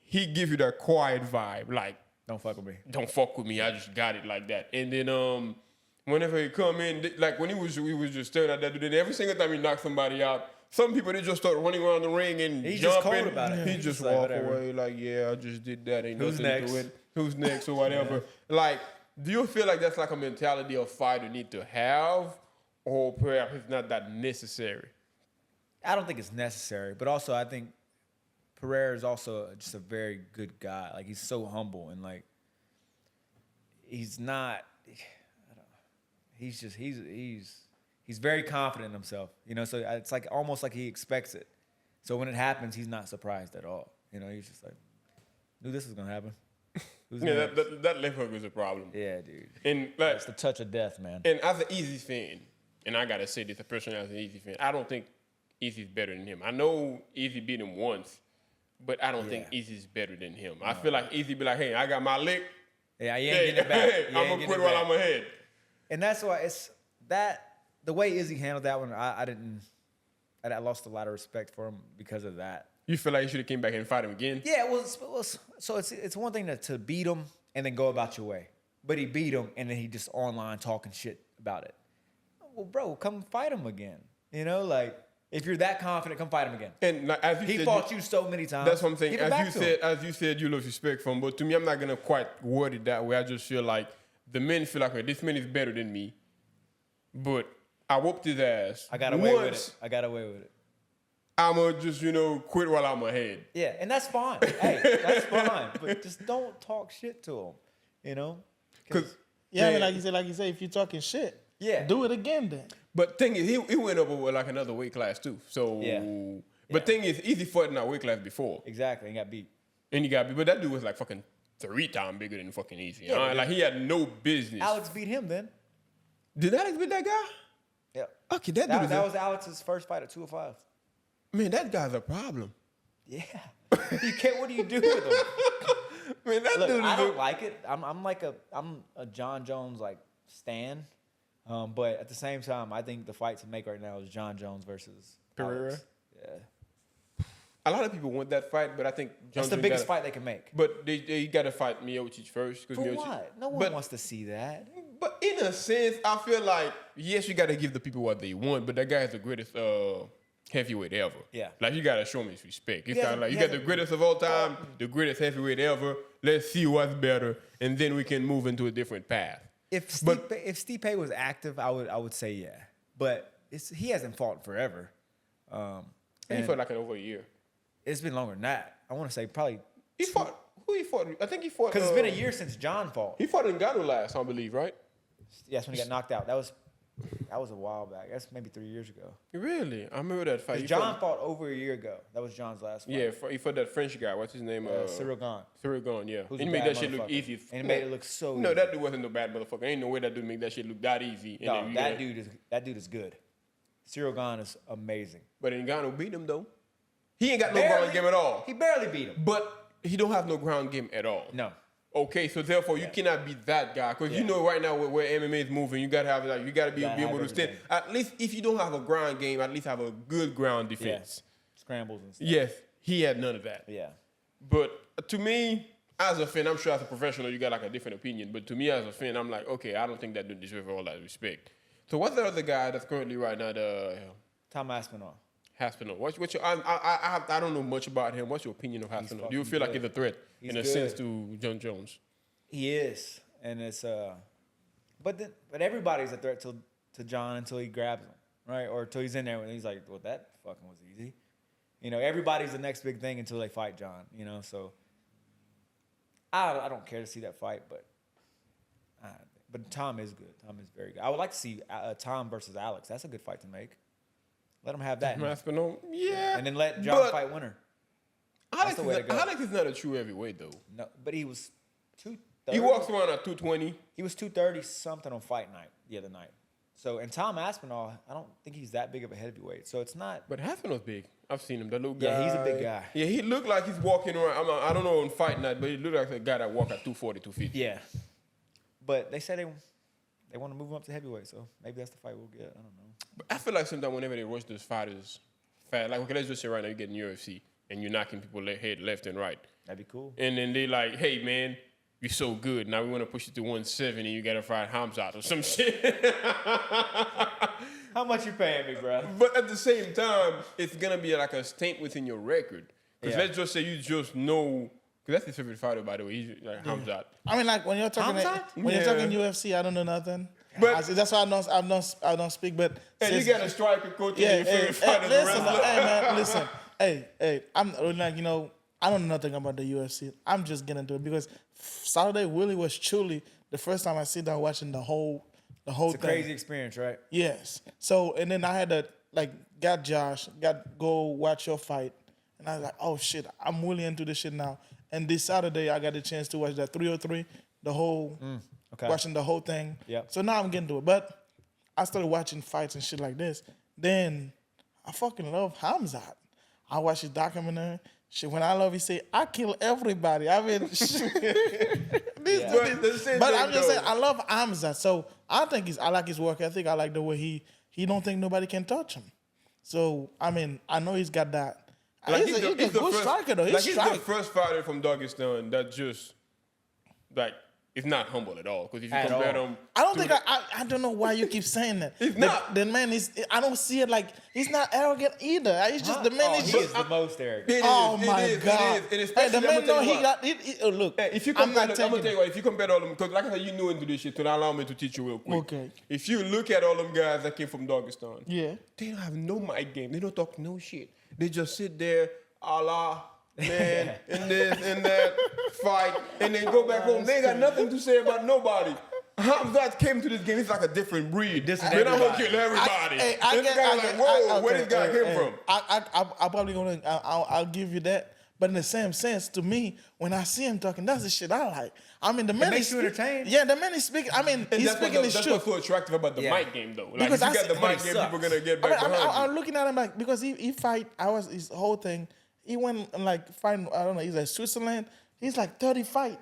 He give you that quiet vibe. Like, don't fuck with me. Don't fuck with me. I just got it like that. And then whenever he come in, like when we was just staring at that dude, and every single time he knocked somebody out, some people, they just start running around the ring and He's jumping. Just cold about it. He just walk away like, yeah, I just did that. Ain't Who's nothing next? to it. Who's next or whatever. Like, do you feel like that's like a mentality a fighter need to have, or perhaps it's not that necessary? I don't think it's necessary, but also I think Pereira is also just a very good guy. Like, he's so humble and like he's not. He's very confident in himself. So it's like almost like he expects it. So when it happens, he's not surprised at all. He's just like, knew this was gonna happen. That left hook is a problem. Yeah, dude. And like, it's the touch of death, man. And as an Easy fan, and I gotta say this, a person as an Easy fan, I don't think Easy's better than him. I know Easy beat him once, but I don't think Easy's better than him. No. I feel like Easy be like, hey, I got my lick. Yeah, you ain't getting it back. I'm gonna quit while I'm ahead. And that's why it's that the way Izzy handled that one. I lost a lot of respect for him because of that. You feel like you should have came back and fight him again? Yeah, so it's one thing to beat him and then go about your way, but he beat him and then he just online talking shit about it. Well, bro, come fight him again. Like, if you're that confident, come fight him again. And like, as you he fought you so many times. That's what I'm saying. As you said, you lose respect for him. But to me, I'm not gonna quite word it that way. I just feel like the men feel like, this man is better than me. But I whooped his ass. I got away with it. I'ma just, quit while I'm ahead. Yeah, and that's fine. Hey, that's fine. But just don't talk shit to him. Because I mean, like you said, if you're talking shit, do it again then. But thing is, he went up with like another weight class too. So, but thing is, Easy fought in that weight class before. Exactly, and got beat. But that dude was like fucking 3 times bigger than fucking Easy. Yeah, like he had no business. Alex beat him then. Did Alex beat that guy? Yeah. Okay, that was Alex's first fight at 205. Man, that guy's a problem. Yeah. You can't. What do you do with him? Man, that dude. I don't like it. I'm a Jon Jones like stan, but at the same time, I think the fight to make right now is Jon Jones versus Pereira. Alex. Yeah. A lot of people want that fight, but I think that's the biggest fight they can make. But they got to fight Miocic first. For what? No one wants to see that. But in a sense, I feel like, yes, you got to give the people what they want, but that guy is the greatest heavyweight ever. Yeah. Like, you got to show him his respect. It's kind of like, you got the greatest of all time, the greatest heavyweight ever. Let's see what's better, and then we can move into a different path. If Stipe was active, I would say yeah. But he hasn't fought forever. He fought like over a year. It's been longer than that. I want to say probably. He fought. Who he fought? I think he fought. Because it's been a year since Jon fought. He fought Ngannou last, I believe, right? Yes, when he got knocked out. That was a while back. That's maybe 3 years ago. Really? I remember that fight. Jon fought over a year ago. That was Jon's last fight. Yeah, he fought that French guy. What's his name? Cyril Gane. Cyril Gane, yeah. Who's And a he made bad that shit look motherfucker. easy. And it made it look so No, easy. that dude wasn't no bad motherfucker. Ain't no way that dude make that shit look that easy. No, And that dude is good. Cyril Gane is amazing. But Ngannou beat him, though. He ain't got no ground game at all. He barely beat him. But he don't have no ground game at all. No. Okay, so therefore you cannot be that guy because you know right now where MMA is moving, you gotta have you gotta be able to stand. At least if you don't have a ground game, at least have a good ground defense. Yeah. Scrambles and stuff. Yes, he had none of that. Yeah. But to me, as a fan, I'm sure as a professional you got like a different opinion. But to me as a fan, I'm like, okay, I don't think that dude deserves all that respect. So what's the other guy that's currently right now? Tom Aspinall. Haspinall. What's your? I don't know much about him. What's your opinion of Haspinall? Do you feel like he's a threat in a sense to Jon Jones? He is, and it's but everybody's a threat to Jon until he grabs him, right? Or until he's in there and he's like, well, that fucking was easy. You know, everybody's the next big thing until they fight Jon. You know, so I don't care to see that fight, but Tom is good. Tom is very good. I would like to see Tom versus Alex. That's a good fight to make. Let him have that. Aspinall, yeah. And then let Jon fight winner. Alex is not a true heavyweight though. No, but he was 230. He walks around at 220. He was 230 something on fight night the other night. So, and Tom Aspinall, I don't think he's that big of a heavyweight. So it's not. But Aspinall's big. I've seen him. That little guy. Yeah, he's a big guy. Yeah, he looked like he's walking around. I don't know on fight night, but he looked like a guy that walk at 240, 250. Yeah. But they say they want to move him up to heavyweight, so maybe that's the fight we'll get. I don't know. But I feel like sometimes whenever they rush those fighters fast, like okay, let's just say right now you get in UFC and you're knocking people head left and right. That'd be cool. And then they like, hey man, you're so good. Now we want to push you to 170. You got to fight Khamzat or some shit. How much you paying me, bro? But at the same time, it's gonna be like a stain within your record. Because Yeah. let's just say you just know. Because that's his favorite fighter, by the way. He's like Khamzat. I mean, like when you're talking Yeah. talking UFC, I don't know nothing. But- That's why I don't speak. But And you got a striker coach yeah, and your favorite fighter. listen, hey man, listen, hey, I'm like I don't know nothing about the UFC. I'm just getting into it because Saturday really was truly the first time I sit down watching the whole It's thing. a crazy experience, right? Yes. So and then I had to got Josh, go watch your fight, and I was like, oh shit, I'm really into this shit now. And this Saturday I got a chance to watch that 303, the whole watching the whole thing. Yep. So now I'm getting to it, but I started watching fights and shit like this. Then I fucking love Khamzat. I watch his documentary. Shit, when I love, he say, I kill everybody. I mean, but I'm just saying, I love Khamzat. So I like his work ethic. I like the way he don't think nobody can touch him. So, I mean, I know he's got that. Like he's a good striker, though. He's the first fighter from Dagestan that just, like, is not humble at all. Because if you At compare all. him... I don't think I don't know why you keep saying that. He's not. The man is. I don't see it like he's not arrogant either. He's just the man. He is the most arrogant. It Oh is, my it is, God! It is. And Hey, especially, the man know he what. got. Look, Hey, if you I'm compare, not I'm gonna tell taking you what. If you compare all them, because like I said, you new into this shit, so allow me to teach you real quick. Okay. If you look at all them guys that came from Dagestan, Yeah. they don't have no mic game. They don't talk no shit. They just sit there, Allah, man, and this and that, fight, and then go back home. They ain't got nothing to say about nobody. Hamzat came to this game. He's like a different breed. Dissing Man, I'm gonna everybody. kill everybody. I This get- guy I like, get- whoa, where okay, this guy came from? I'm probably gonna. I'll give you that. But in the same sense, to me, when I see him talking, that's the shit I like. I mean, the man makes is you entertained. Yeah, the man is speaking. I mean, And he's that's speaking his that's truth. what's so attractive about the Yeah. mic game, though. Like, Because if you I got the see- mic but he game, people sucks. gonna get back behind you. I'm looking at him like because he fight. His whole thing. He went and like fighting. I don't know. He's like Switzerland. He's like 30 fight,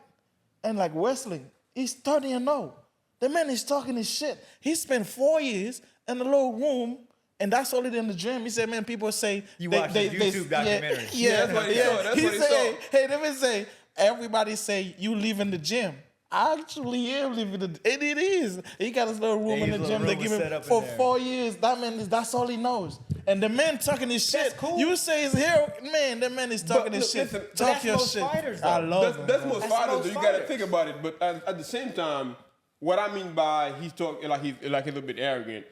and like wrestling. He's 30-0. The man is talking his shit. He spent 4 years in a little room, and that's all in the gym. He said, man, people say You watch his YouTube documentary. Yeah, that's what he saw. That's he what he say, saw. hey, let me say, everybody say you leaving the gym. I actually am leaving the and it is. He got his little room Yeah, in his the little gym. They room give was him set up in for there. 4 years. That man that's all he knows. And the man talking his shit. That's cool. You say he's here, man. The man is talking his look, shit. listen, but Talk that's your most shit. fighters, though. I love him. That's bro. most That's fighters. most You gotta fighters. think about it. But at the same time, what I mean by he's talking like he's a little bit arrogant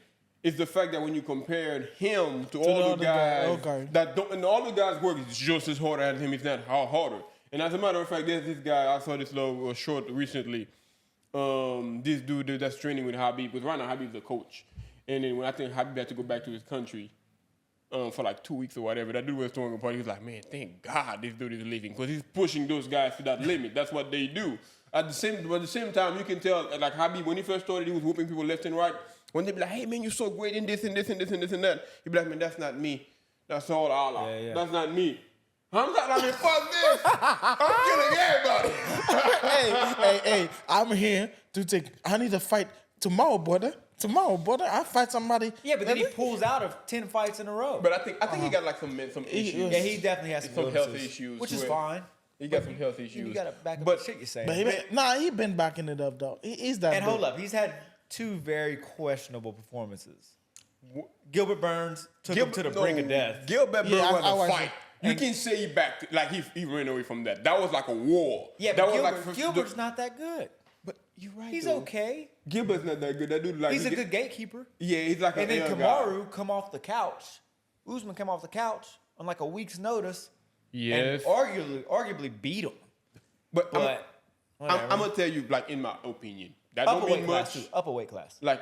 It's the fact that when you compared him to all the the other guy, guys okay. that don't, and all the guys work is just as hard as him, if not harder. And as a matter of fact, there's this guy, I saw this little short recently. This dude that's training with Habib, because right now Habib's the coach. And then when I think Habib had to go back to his country for like 2 weeks or whatever, that dude was throwing a party. He was like, man, thank God this dude is leaving, because he's pushing those guys to that limit. That's what they do. At the same time, you can tell, like Habib, when he first started, he was whooping people left and right. When they be like, hey, man, you're so great in this and this and this and this and that, he'd be like, man, that's not me. That's all Allah. Yeah. That's not me. Hamzat, I mean, fuck this. I'm killing everybody. Hey, I'm here to take. I need to fight tomorrow, brother. I fight somebody. Yeah, but then he pulls out of 10 fights in a row. But I think he got like some issues. Yeah, he definitely has some health illnesses, issues, which is where- fine. He got some health issues. You got to back up But- the shit you're saying. But he been backing it up though. He's that. And dude. hold up, he's had 2 very questionable performances. Gilbert Burns took him to the brink of death. Gilbert Yeah, Burns I was a watched fight. it. You can say he backed, like he ran away from that. That was like a war. Yeah, that but was like Gilbert's not that good. But you're right. He's though. okay. Gilbert's not that good. That dude like He's a good gatekeeper. Yeah, he's like And an then air guy. Kamaru come off the couch. Usman come off the couch on like a week's notice. Yes. And arguably beat him. But But I'm gonna tell you, like in my opinion, that upper don't weight mean class much. too. Upper weight class. Like,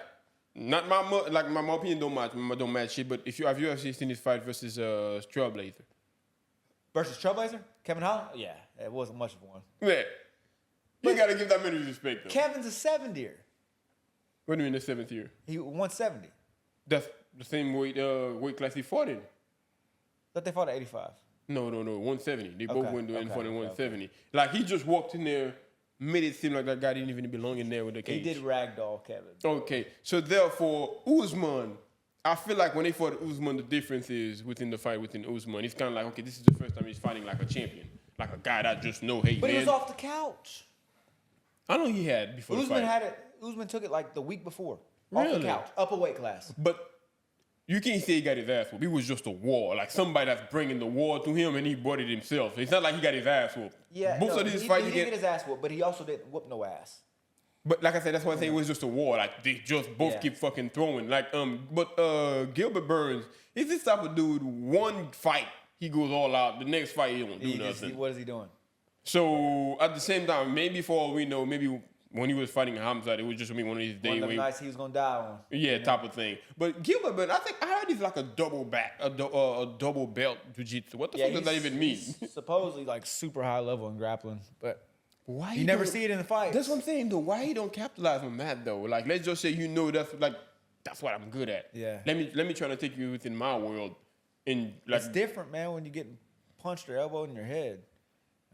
not my opinion don't match shit. But if you have UFC seen this fight versus Trailblazer, Versus Trailblazer? Kevin Holland? Yeah, it wasn't much of one. yeah, you gotta give that man respect. Though. Kevin's a 70er. What do you mean the 7th year? He 170. That's the same weight class he fought in. Thought they fought at 85. No, 170. They both Okay, went to okay, fought in okay, 170. Like he just walked in there, made it seem like that guy didn't even belong in there with the cage. He did ragdoll Kevin. Okay, so therefore, Usman, I feel like when they fought Usman, the difference is within the fight within Usman. It's kind of like, okay, this is the first time he's fighting like a champion, like a guy that just know, hey, But man. he was off the couch. I know he had before the Usman fight. had it. Usman took it like the week before. Off Really? the couch. Upper weight class. But you can't say he got his ass whooped. It was just a war. Like somebody that's bringing the war to him and he brought it himself. It's not like he got his ass whooped. Yeah, Most no, of these he fights didn't you get get. his ass whooped, but he also didn't whoop no ass. But like I said, that's why I say it was just a war. Like they just both Yeah. keep fucking throwing. Like but Gilbert Burns is this type of dude. One fight he goes all out. The next fight he don't do nothing. What is he doing? So at the same time, maybe for all we know, maybe when he was fighting Khamzat, it was just gonna be one of these One days of where them nights he was gonna die on. type of thing. But Gilbert Burns, I think I heard he's like a double back, a double belt jiu-jitsu. What the fuck does that even mean? He's supposedly like super high level in grappling, but Why you never don't- see it in the fight. That's what I'm saying though. Why he don't capitalize on that though? Like let's just say that's what I'm good at. Yeah. Let me try to take you within my world. And like It's different, man, when you get punched or elbowed in your head.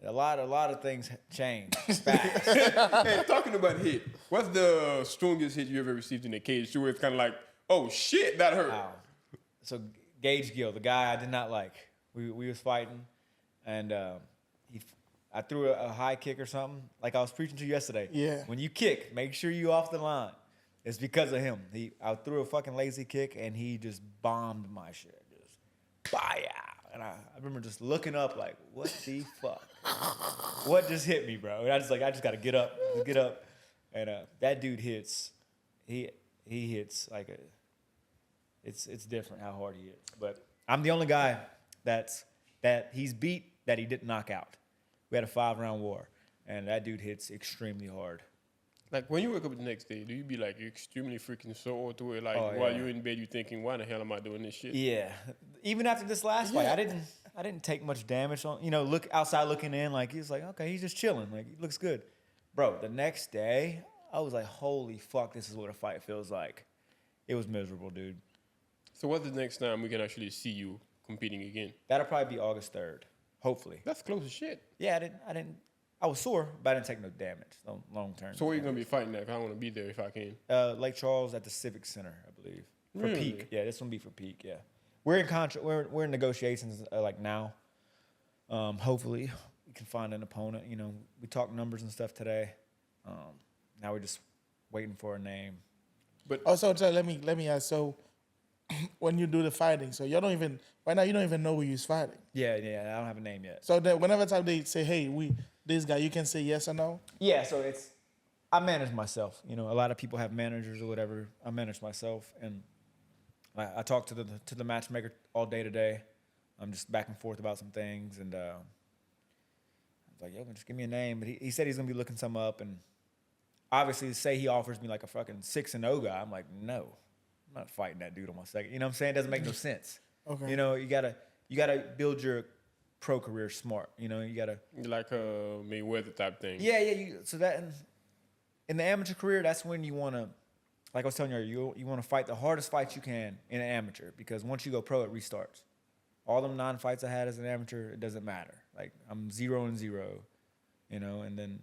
A lot of things change fast. hey, talking about hit, what's the strongest hit you ever received in a cage? Where it's kind of like, oh shit, that hurt. Wow. So Gage Gill, the guy I did not like, we was fighting, and I threw a high kick or something, like I was preaching to you yesterday. Yeah. When you kick, make sure you off the line. It's because of him. I threw a fucking lazy kick, and he just bombed my shit. Just, bye out. And I remember just looking up like, what the fuck? What just hit me, bro? And I just got to get up. And that dude hits. He hits like a. It's different how hard he hits. But I'm the only guy that he's beat that he didn't knock out. We had a 5-round war, and that dude hits extremely hard. Like when you wake up the next day, do you be like extremely freaking sore to it? Like Oh, while yeah. you're in bed, you thinking, why the hell am I doing this shit? Yeah, even after this last fight, I didn't take much damage on. Look outside looking in, like he's like, okay, he's just chilling, like he looks good, bro. The next day, I was like, holy fuck, this is what a fight feels like. It was miserable, dude. So what's the next time we can actually see you competing again? That'll probably be August 3rd, hopefully. That's close as shit. Yeah, I was sore, but I didn't take no damage, long term. So where you gonna be fighting at? 'Cause I want to be there if I can. Lake Charles at the Civic Center, I believe. For Really? Peak. Yeah, this one be for Peak, yeah. We're in contract. We're in negotiations like now. Hopefully we can find an opponent. We talked numbers and stuff today. Now we're just waiting for a name. But Also, let me ask. So, when you do the fighting, so you don't even right now you don't even know who you're fighting. Yeah, I don't have a name yet. So that whenever time they say, "Hey, this guy," you can say yes or no. Yeah, so I manage myself. A lot of people have managers or whatever. I manage myself, and I talked to the matchmaker all day today. I'm just back and forth about some things, and I was like, yo, just give me a name. But he said he's gonna be looking some up, and obviously, say he offers me like a fucking 6-0 guy, I'm like, no, I'm not fighting that dude on my second. You know what I'm saying? It doesn't make no sense. Okay. You know, you gotta build your pro career smart. You know, you gotta like Mayweather type thing. Yeah. So that in the amateur career, that's when you wanna, like I was telling you wanna fight the hardest fight you can in an amateur, because once you go pro, it restarts. All them 9 fights I had as an amateur, it doesn't matter. Like I'm 0-0, you know, and then.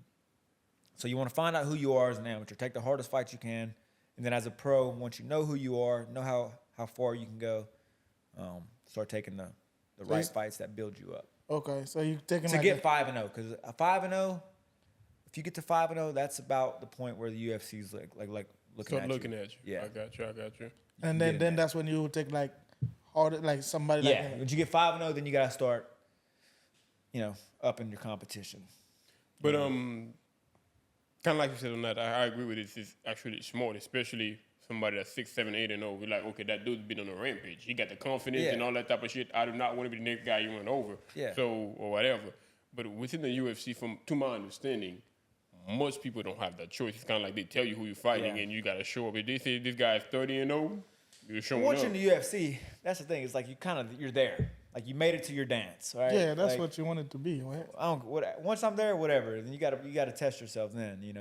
So you want to find out who you are as an amateur. Take the hardest fights you can, and then as a pro, once you know who you are, know how far you can go, start taking the right fights that build you up. Okay, so you taking to get 5-0, because a 5-0, if you get to 5-0, that's about the point where the UFC's like looking at you. Yeah, I got you. And then that's when you take like harder, like somebody. Yeah, like once you get 5-0, then you gotta start, upping your competition. But kind of like you said on that, I agree with it. It's actually smart, especially somebody that's 6, 7, 8-0. We're like, okay, that dude's been on a rampage. He got the confidence and all that type of shit. I do not want to be the next guy you run over. Yeah. So, or whatever. But within the UFC, to my understanding, most people don't have that choice. It's kind of like they tell you who you're fighting and you got to show up. If they say this guy is 30-0, you're showing up. Once you're in the UFC, that's the thing. It's like you're there. Like you made it to your dance, right? Yeah, that's like, what you want it to be, right? Once I'm there, whatever. Then you gotta test yourself. Then you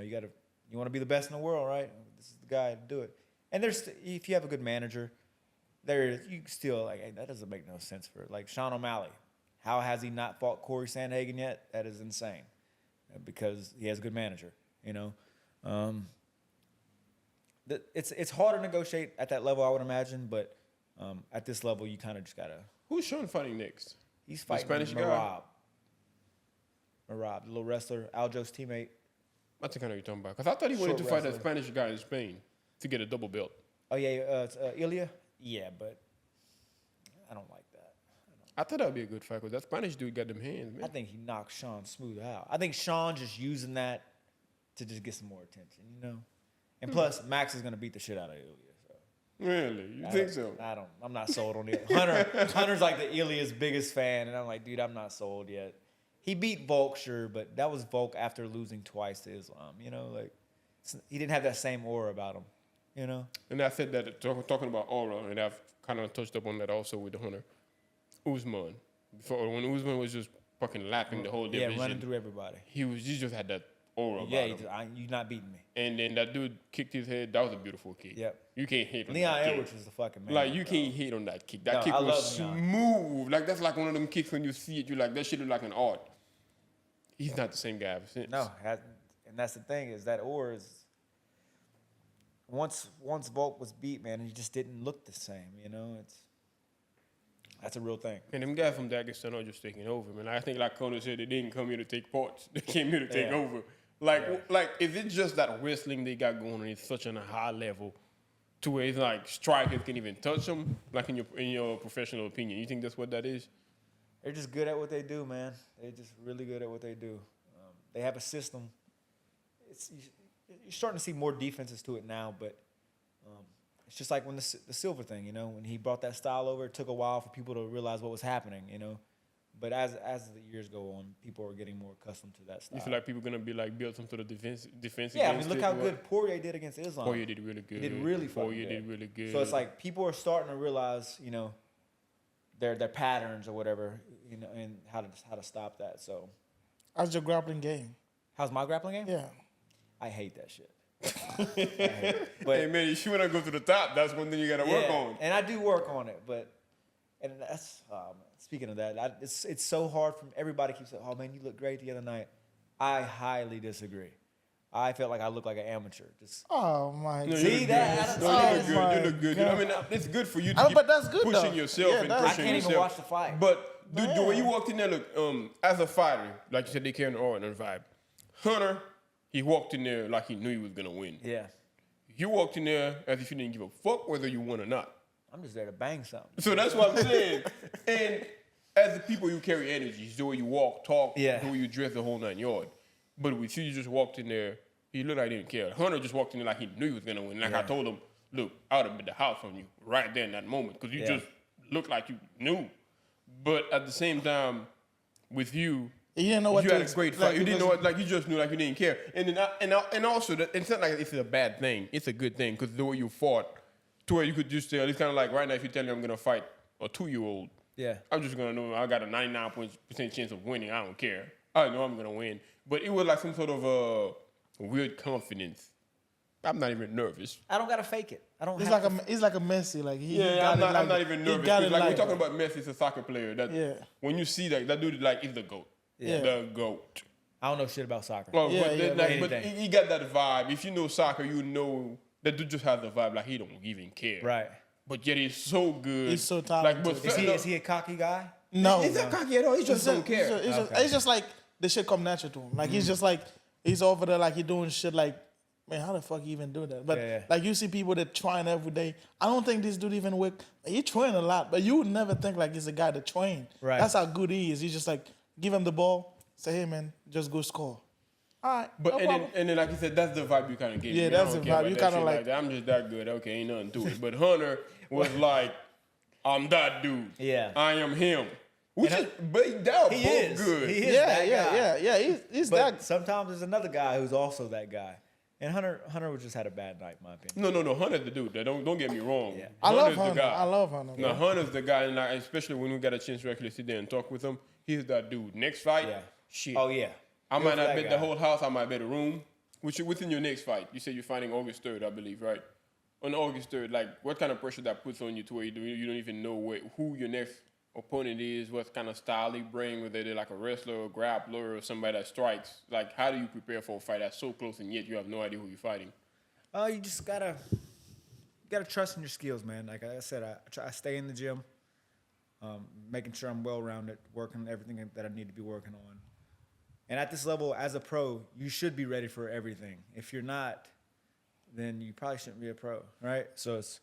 want to be the best in the world, right? This is the guy to do it. And if you have a good manager, you still like, hey, that doesn't make no sense for like Sean O'Malley. How has he not fought Corey Sandhagen yet? That is insane, because he has a good manager. You know, it's hard to negotiate at that level, I would imagine, but at this level, you kind of just gotta. Who's Sean fighting next? He's fighting Spanish Merab, the little wrestler, Aljo's teammate. I think I know what you're talking about. Because I thought he wanted to fight that Spanish guy in Spain to get a double belt. Oh, yeah, it's Ilya? Yeah, but I don't like that. I thought that would be a good fight, because that Spanish dude got them hands, man. I think he knocked Sean smooth out. I think Sean just using that to just get some more attention, you know? And plus, Max is going to beat the shit out of Ilya. Really? You think so? I'm not sold on it. Hunter's like the Ilya's biggest fan, and I'm like, dude, I'm not sold yet. He beat Volk, sure, but that was Volk after losing twice to Islam. You know, like he didn't have that same aura about him. You know. And I said that talking about aura, and I've kind of touched up on that also with the Hunter. Usman, when Usman was just fucking lapping the whole division, running through everybody. He just had that aura about him. You're not beating me. And then that dude kicked his head. That was a beautiful kick. Yep. You can't hate on Leon that Edwards kick. was the fucking man. Like, you can't hate on that kick. That kick was smooth. Like, that's like one of them kicks when you see it, you're like, that shit look like an art. He's not the same guy ever since. No, and that's the thing, is that aura is... Once Volk was beat, man, he just didn't look the same, you know? That's a real thing. And them guys from Dagestan are just taking over, man. I think, like Conor said, they didn't come here to take parts. They came here to take over. Like, is it just that wrestling they got going on is such on a high level to where it's like strikers can even touch them? Like, in your professional opinion, you think that's what that is? They're just good at what they do, man. They're just really good at what they do. They have a system. You're starting to see more defenses to it now, but it's just like when the Silver thing, you know, when he brought that style over, it took a while for people to realize what was happening, you know. But as the years go on, people are getting more accustomed to that style. You feel like people are going to be like build some sort of defense Yeah, I mean, look how good Poirier did against Islam. Poirier did really good. He did really fucking Poirier good. did really good. So it's like people are starting to realize, you know, their patterns or whatever, you know, and how to stop that. So, how's your grappling game? How's my grappling game? Yeah. I hate that shit. But hey, man, if you want to go to the top, that's one thing you got to work on. And I do work on it, and that's speaking of that, it's so hard. From everybody keeps saying, "Oh man, you look great the other night." I highly disagree. I felt like I looked like an amateur. Oh my! No, see that? You look good. I mean, it's good for you to keep but that's good, pushing though. yourself and pushing I can't yourself. even watch the fight. But dude, the way you walked in there, look, as a fighter, like you said, they carry an aura and a vibe. Hunter, he walked in there like he knew he was gonna win. Yeah. You walked in there as if you didn't give a fuck whether you won or not. I'm just there to bang something. So that's what I'm saying. And as the people, you carry energy. It's the way you walk, talk, the way you dress, the whole 9 yards. But with you just walked in there, he looked like he didn't care. Hunter just walked in there like he knew he was going to win. Like I told him, look, I would have been the house on you right there in that moment because you just looked like you knew. But at the same time, with you, you didn't know what you to had a great fight. like, You didn't know what, like you just knew, like you didn't care. And then and also that it's not like it's a bad thing. It's a good thing because the way you fought, to where you could just tell. It's kind of like right now if you tell me I'm gonna fight a 2-year-old, I'm just gonna know I got a 99% chance of winning. I don't care. I know I'm gonna win. But it was like some sort of weird confidence. I'm not even nervous. I don't gotta fake it. I don't. It's have like it's like a Messi. Like I'm not even nervous. Like like, we're talking about Messi, he's a soccer player. When you see that dude, like he's the GOAT. The GOAT. I don't know shit about soccer. But he got that vibe. If you know soccer, you know that dude just has the vibe like he don't even care. Right. But yet he's so good. He's so talented. Like, is he a cocky guy? No. He's not cocky at all. He just don't care. It's just like the shit come natural to him. Like he's just like he's over there like he doing shit like, man, how the fuck you even do that? But like you see people that train every day. I don't think this dude even work. He train a lot, but you would never think like he's a guy that train. Right. That's how good he is. He's just like give him the ball, say, hey man, just go score. All right. But and then like you said, that's the vibe you kind of get. Yeah, that's the vibe. You kind of like I'm just that good. Okay, ain't nothing to it. But Hunter was like, I'm that dude. Yeah. I am him. But they're both good. He is that guy. Yeah. He's but that. Sometimes there's another guy who's also that guy. And Hunter just had a bad night, in my opinion. No. Hunter's the dude. Don't get me wrong. Yeah. I love Hunter's the guy. I love Hunter. No, Hunter's the guy, and like, especially when we got a chance to actually sit there and talk with him, he's that dude. Next fight, shit. Oh yeah. I might not bet the whole house. I might bet a room. Within your next fight, you said you're fighting August 3rd, I believe, right? On August 3rd, like, what kind of pressure that puts on you to where you don't even know who your next opponent is, what kind of style he bring, whether they're like a wrestler or grappler or somebody that strikes. Like, how do you prepare for a fight that's so close and yet you have no idea who you're fighting? You just gotta trust in your skills, man. Like I said, I stay in the gym, making sure I'm well-rounded, working on everything that I need to be working on. And at this level, as a pro, you should be ready for everything. If you're not, then you probably shouldn't be a pro, right? So it's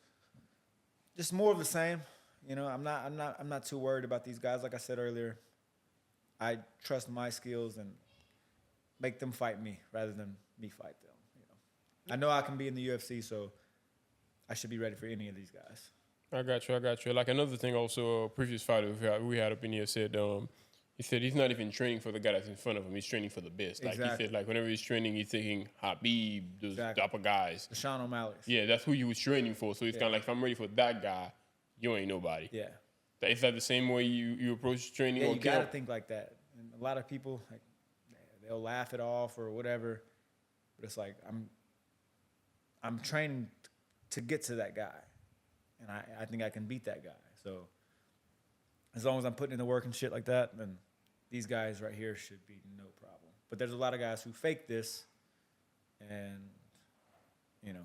just more of the same. You know, I'm not too worried about these guys. Like I said earlier, I trust my skills and make them fight me rather than me fight them. You know, I know I can be in the UFC, so I should be ready for any of these guys. I got you. Like another thing, also, a previous fighter we had up in here said. He said he's not even training for the guy that's in front of him. He's training for the best. Like he said, like whenever he's training, he's thinking Habib, those type of guys. The Sean O'Malley's. Yeah, that's who he was training for. So he's kind of like, if I'm ready for that guy, you ain't nobody. Yeah. Is that the same way you approach training? Yeah, you got to think like that. And a lot of people, like, they'll laugh it off or whatever. But it's like, I'm training to get to that guy. And I think I can beat that guy. So as long as I'm putting in the work and shit like that, then these guys right here should be no problem. But there's a lot of guys who fake this, and, you know,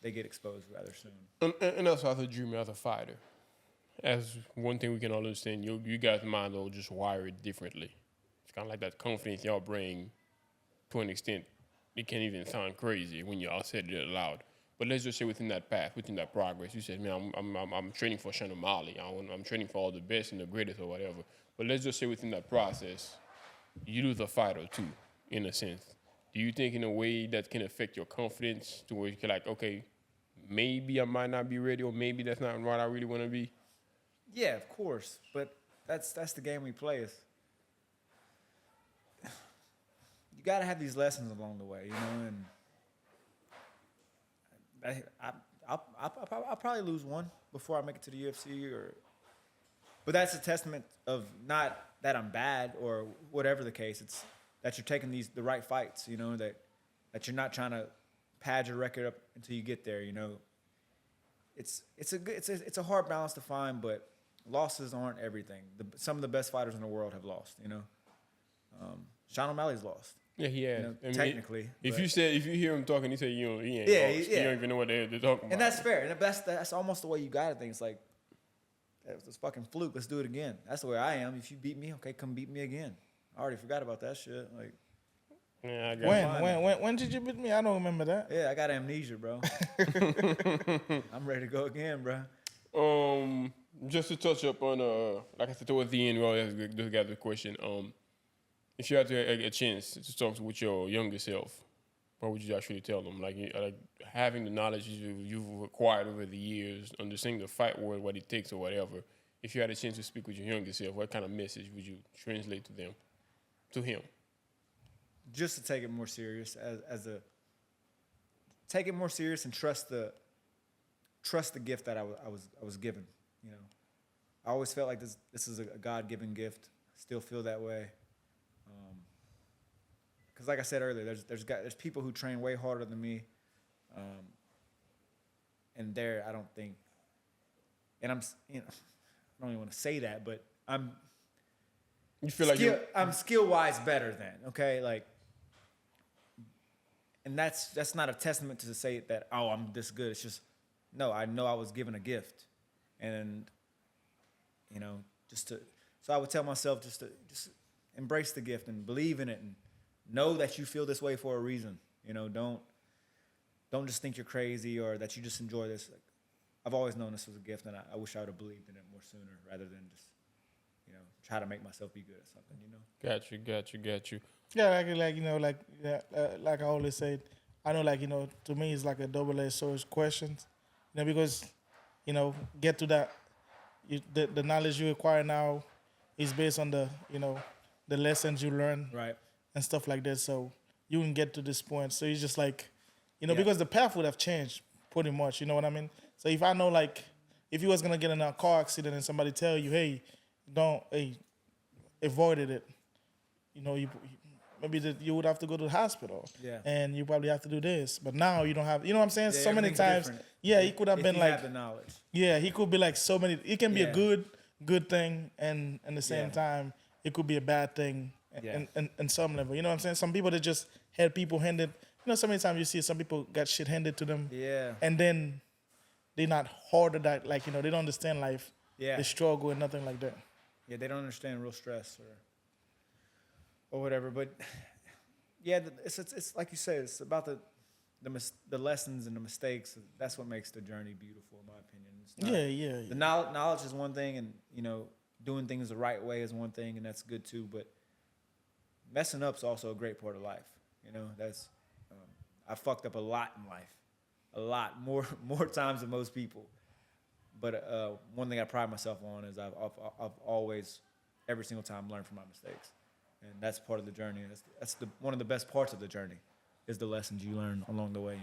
they get exposed rather soon. And also as a dreamer, as a fighter, as one thing we can all understand, you guys' mind are just wired differently. It's kind of like that confidence y'all bring to an extent. It can even sound crazy when y'all said it aloud. But let's just say within that path, within that progress, you said, man, I'm training for Sean O'Malley. I'm training for all the best and the greatest or whatever. But let's just say within that process, you lose a fight or two, in a sense. Do you think in a way that can affect your confidence to where you can like, okay, maybe I might not be ready or maybe that's not what I really want to be? Yeah, of course. But that's the game we play. You got to have these lessons along the way, you know, and I'll probably lose one before I make it to the UFC, but that's a testament of not that I'm bad or whatever the case. It's that you're taking the right fights, you know, that you're not trying to pad your record up until you get there, you know. It's a hard balance to find, but losses aren't everything. Some of the best fighters in the world have lost, you know. Sean O'Malley's lost. Yeah, he has. You know, I mean, technically. If you hear him talking, he said he ain't lost. You don't even know what they're talking about. And that's fair. And that's almost the way you got to think. It's like, that was a fucking fluke. Let's do it again. That's the way I am. If you beat me, okay, come beat me again. I already forgot about that shit. Like, yeah, I got when did you beat me? I don't remember that. Yeah, I got amnesia, bro. I'm ready to go again, bro. Just to touch up on like I said towards the end, we always just got the question. If you had a chance to talk with your younger self, what would you actually tell them? Like having the knowledge you've acquired over the years, understanding the fight word, what it takes or whatever. If you had a chance to speak with your younger self, what kind of message would you translate to him? Just to take it more serious take it more serious and trust the gift that I was given. You know, I always felt like this is a God-given gift. Still feel that way. Because like I said earlier, there's people who train way harder than me, and I don't think, and I don't even want to say that, but You feel like I'm skill-wise better than, okay, like, and that's not a testament to say that I'm this good. It's just no, I know I was given a gift, and so I would tell myself just embrace the gift and believe in it and know that you feel this way for a reason. You know, don't just think you're crazy or that you just enjoy this. Like, I've always known this was a gift, and I wish I would have believed in it more sooner rather than just, try to make myself be good at something, Got you. Yeah, like I always said, I know, to me it's like a double-edged sword questions, because, get to that, the knowledge you acquire now is based on the lessons you learn, right, and stuff like that. So you can get to this point. So it's just like, because the path would have changed pretty much. You know what I mean? So if I know, if you was gonna get in a car accident and somebody tell you, hey, avoided it, maybe you would have to go to the hospital. Yeah. And you probably have to do this. But now you don't have, you know what I'm saying? Yeah, so many times. Different. Yeah, he could have been he like, had the knowledge. Yeah, he could be like so many. It can be a good thing, and at the same time, it could be a bad thing. In some level, you know what I'm saying? Some people that just had people handed. So many times you see some people got shit handed to them. Yeah. And then they're not hard at that, they don't understand life. Yeah. They struggle and nothing like that. Yeah, they don't understand real stress or whatever. But yeah, it's like you said, it's about the lessons and the mistakes. That's what makes the journey beautiful, in my opinion. It's not, The knowledge is one thing, and doing things the right way is one thing, and that's good too. But messing up's also a great part of life. That's I fucked up a lot in life, a lot more times than most people. But one thing I pride myself on is I've always, every single time, learned from my mistakes, and that's part of the journey. That's one of the best parts of the journey, is the lessons you learn along the way.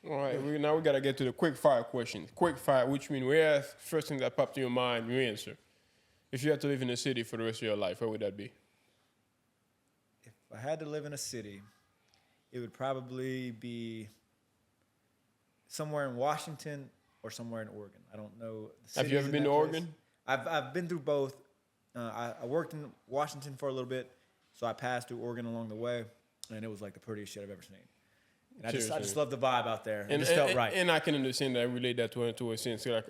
All right, now we gotta get to the quick fire questions. Quick fire, which means we ask first thing that popped to your mind, you answer. If you had to live in a city for the rest of your life, where would that be? If I had to live in a city, it would probably be somewhere in Washington or somewhere in Oregon. I don't know. Have you ever been to Oregon? I've been through both. I worked in Washington for a little bit, so I passed through Oregon along the way, and it was like the prettiest shit I've ever seen. And I just love the vibe out there. It just felt right. And I can understand that. I relate that to a sense, like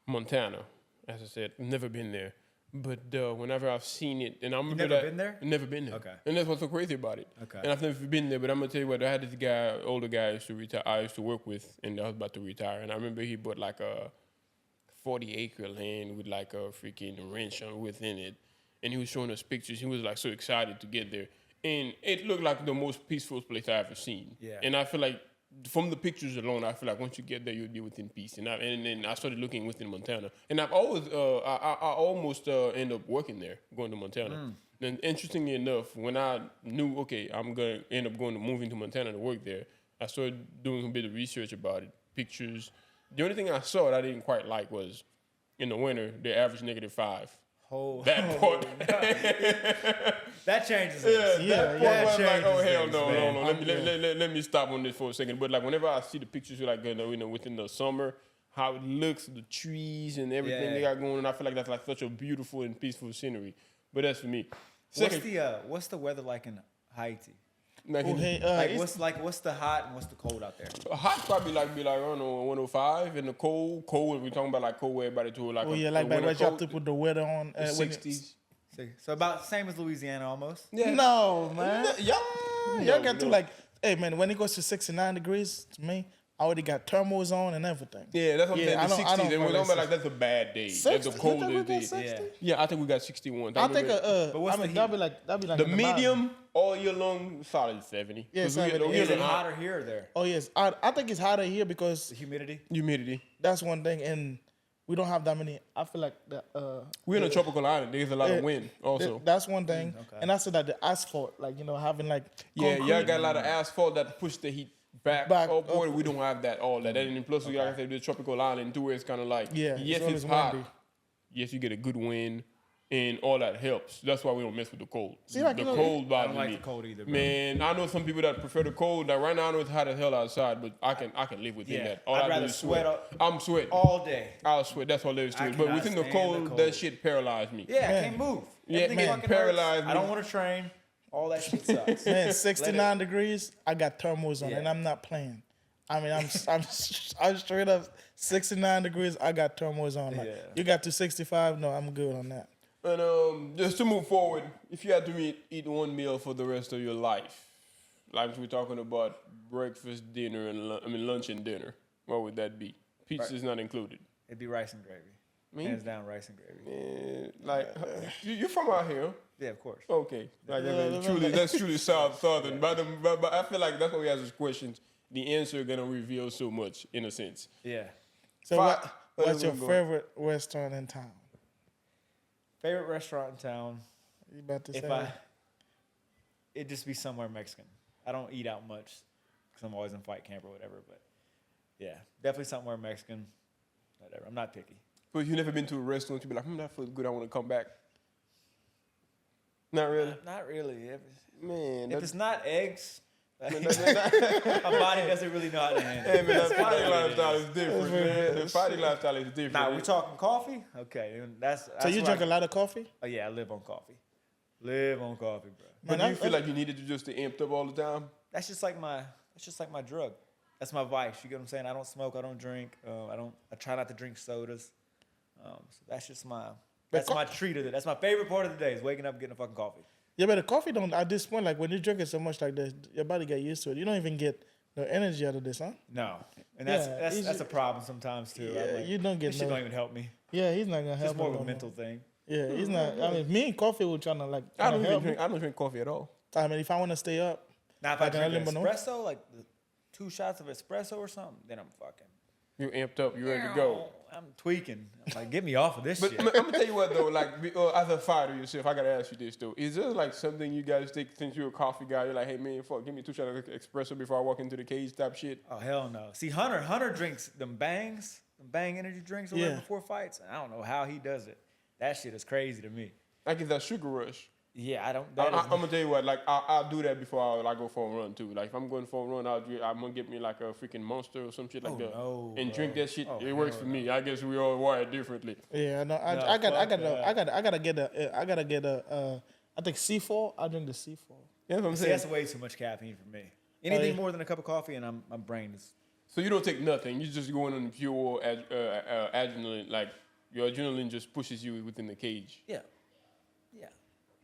Montana. As I said, never been there. But whenever I've seen it, and I remember never been there? Never been there. Okay. And that's what's so crazy about it. Okay. And I've never been there, but I'm gonna tell you what. I had this guy, older guy, I used to work with, and I was about to retire. And I remember he bought like a 40-acre land with like a freaking ranch within it, and he was showing us pictures. He was like so excited to get there, and it looked like the most peaceful place I ever seen. Yeah. And I feel like, from the pictures alone, I feel like once you get there, you'll be within peace. And then I started looking within Montana, and I've always, I almost end up working there, going to Montana. And interestingly enough, when I knew, okay, I'm gonna end up moving to Montana to work there, I started doing a bit of research about it, pictures. The only thing I saw that I didn't quite like was, in the winter, the average -5. That part. That changes. That part was like, oh hell things, no. Let me stop on this for a second. But like whenever I see the pictures, like within the summer, how it looks, the trees and everything they got going on, I feel like that's like such a beautiful and peaceful scenery. But that's for me. What's the weather like in Haiti? Like, what's the hot and what's the cold out there? Hot probably be like I don't know 105, and the cold we're talking about like cold where everybody to like. Oh yeah, like when you have to put the weather on. 60s. So about the same as Louisiana almost. Yeah. No man. Y'all Y'all get to like, hey man, when it goes to 69 degrees, to me, I already got thermals on and everything. Yeah, that's what I'm saying. The 60s, and we're talking about 60s. like that's a bad day. 60? That's the coldest day. 60? Yeah, I think we got 61. I think But what's the heat? that'd be like the in bottom. medium all year long, solid 70. Yeah, 'Cause 70. we Is in it the hotter here or there? Oh yes, I think it's hotter here because The humidity? humidity. that's one thing, and we don't have that many. I feel like that. We're in a tropical island. There's a lot of wind also. That's one thing, okay. and I said that the asphalt, like having like Yeah, concrete. y'all got a lot of asphalt that push the heat back upward. We don't have that, all that. And then plus, like I said, the tropical island too, where it's kind of like, yes, it's it's always hot. windy. Yes, you get a good wind, and all that helps. That's why we don't mess with the cold. See, like, the you know, cold I bothers don't like me. the cold either, bro. Man, I know some people that prefer the cold. Like right now, I know it's hot as hell outside, but I can live within Yeah, that. All I'd I do rather is sweat I'm sweating. all day. I'll sweat. That's all there is to I it. But cannot within the stand cold, the cold. that shit paralyzed me. Yeah, I Man. can't move. Yeah, Everything man, fucking paralyzed hurts. me. I don't want to train. All that shit sucks. Man, 69 degrees. I got thermals on, Yeah. and I'm not playing. I mean, I'm straight up 69 degrees. I got thermals on. Like, Yeah. you got to 65. No, I'm good on that. And just to move forward, if you had to eat one meal for the rest of your life, like we're talking about breakfast, dinner, and lunch and dinner, what would that be? Pizza is not included. It'd be rice and gravy. Me? Hands down, rice and gravy. And like you're from out here. Yeah, of course. Okay, like that's truly southern. But I feel like that's why we ask these questions. The answer gonna reveal so much in a sense. Yeah. So, what's your Go. favorite restaurant in town? Favorite restaurant in town? You about to If say? it'd just be somewhere Mexican. I don't eat out much because I'm always in fight camp or whatever. But yeah, definitely somewhere Mexican. Whatever. I'm not picky. But you never been to a restaurant, you be like, that feels good. I want to come back. Not really, Not really. man. If it's not eggs, my Hey body doesn't really know how to handle it. man, that That's fighting what it lifestyle is. is different, man. The fighting lifestyle is different. Nah, we talking coffee? Okay, and that's So you what drink a lot of coffee? Oh yeah, I live on coffee. Live on coffee, bro. But Man, do you feel like you needed to just stay amped up all the time? That's just like my drug. That's my vice. You get what I'm saying? I don't smoke. I don't drink. I try not to drink sodas. So that's just my treat of it. That's my favorite part of the day is waking up and getting a fucking coffee. Yeah, but the coffee don't. At this point, like when you drink it so much like this, your body get used to it. You don't even get no energy out of this, huh? No, and Yeah, that's a problem sometimes too. Yeah, I'm like, you don't get this shit no- don't even help me. Yeah, he's not gonna It's help. just more him of a no mental thing. Yeah, he's not. I mean, me and coffee were trying to like. I don't tryna even help drink. me. I don't drink coffee at all. I mean, if I want to stay up, Now if Like I an drink an limbo, no? espresso, like the 2 shots of espresso or something, then I'm fucking. You're amped up. You're ready to go. I'm tweaking. I'm like, get me off of this But shit. I'm gonna tell you what though, like as a fighter yourself, I gotta ask you this though: is there like something you guys take since you're a coffee guy? You're like, hey man, fuck, give me 2 shots of espresso before I walk into the cage, type shit. Oh hell no! See, Hunter drinks them Bang energy drinks or whatever Yeah. before fights. And I don't know how he does it. That shit is crazy to me. I get that sugar rush. Yeah, I don't. I'm gonna tell you what, like I'll do that before I go for a run too. Like if I'm going for a run, I'm gonna get me like a freaking Monster or some shit like that, no, and bro. drink that shit. Oh, It works hell for me. I guess we all wired differently. yeah, no, I fuck gotta get a. I think C4. I drink the C4. Yeah, that's what I'm See, saying. that's way too much caffeine for me. Anything yeah. more than a cup of coffee, and my brain is. So you don't take nothing. You just go in on pure adrenaline. Like your adrenaline just pushes you within the cage. Yeah.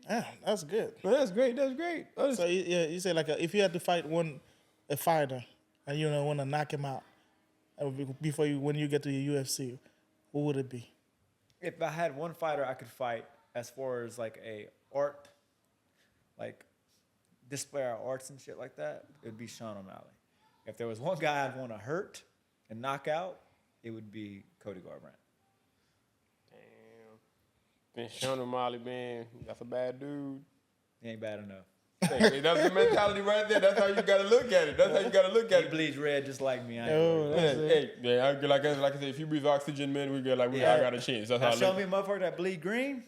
Ah, that's good. Well, that's great. That's great. So you say like if you had to fight a fighter and you want to knock him out before when you get to the UFC, who would it be? If I had one fighter I could fight as far as like a art, like display our arts and shit like that, it would be Sean O'Malley. If there was one guy I'd want to hurt and knock out, it would be Cody Garbrandt. Man, Sean O'Malley, man, that's a bad dude. He ain't bad enough. Hey, that's the mentality right there. That's how you gotta look at it. That's how you gotta look at He it. bleeds red just like me. I ain't Oh, worried. that's it. Hey, yeah, like I said, if you breathe oxygen, man, we get like I got a chance. That's how Now I show look. me a motherfucker that bleed green.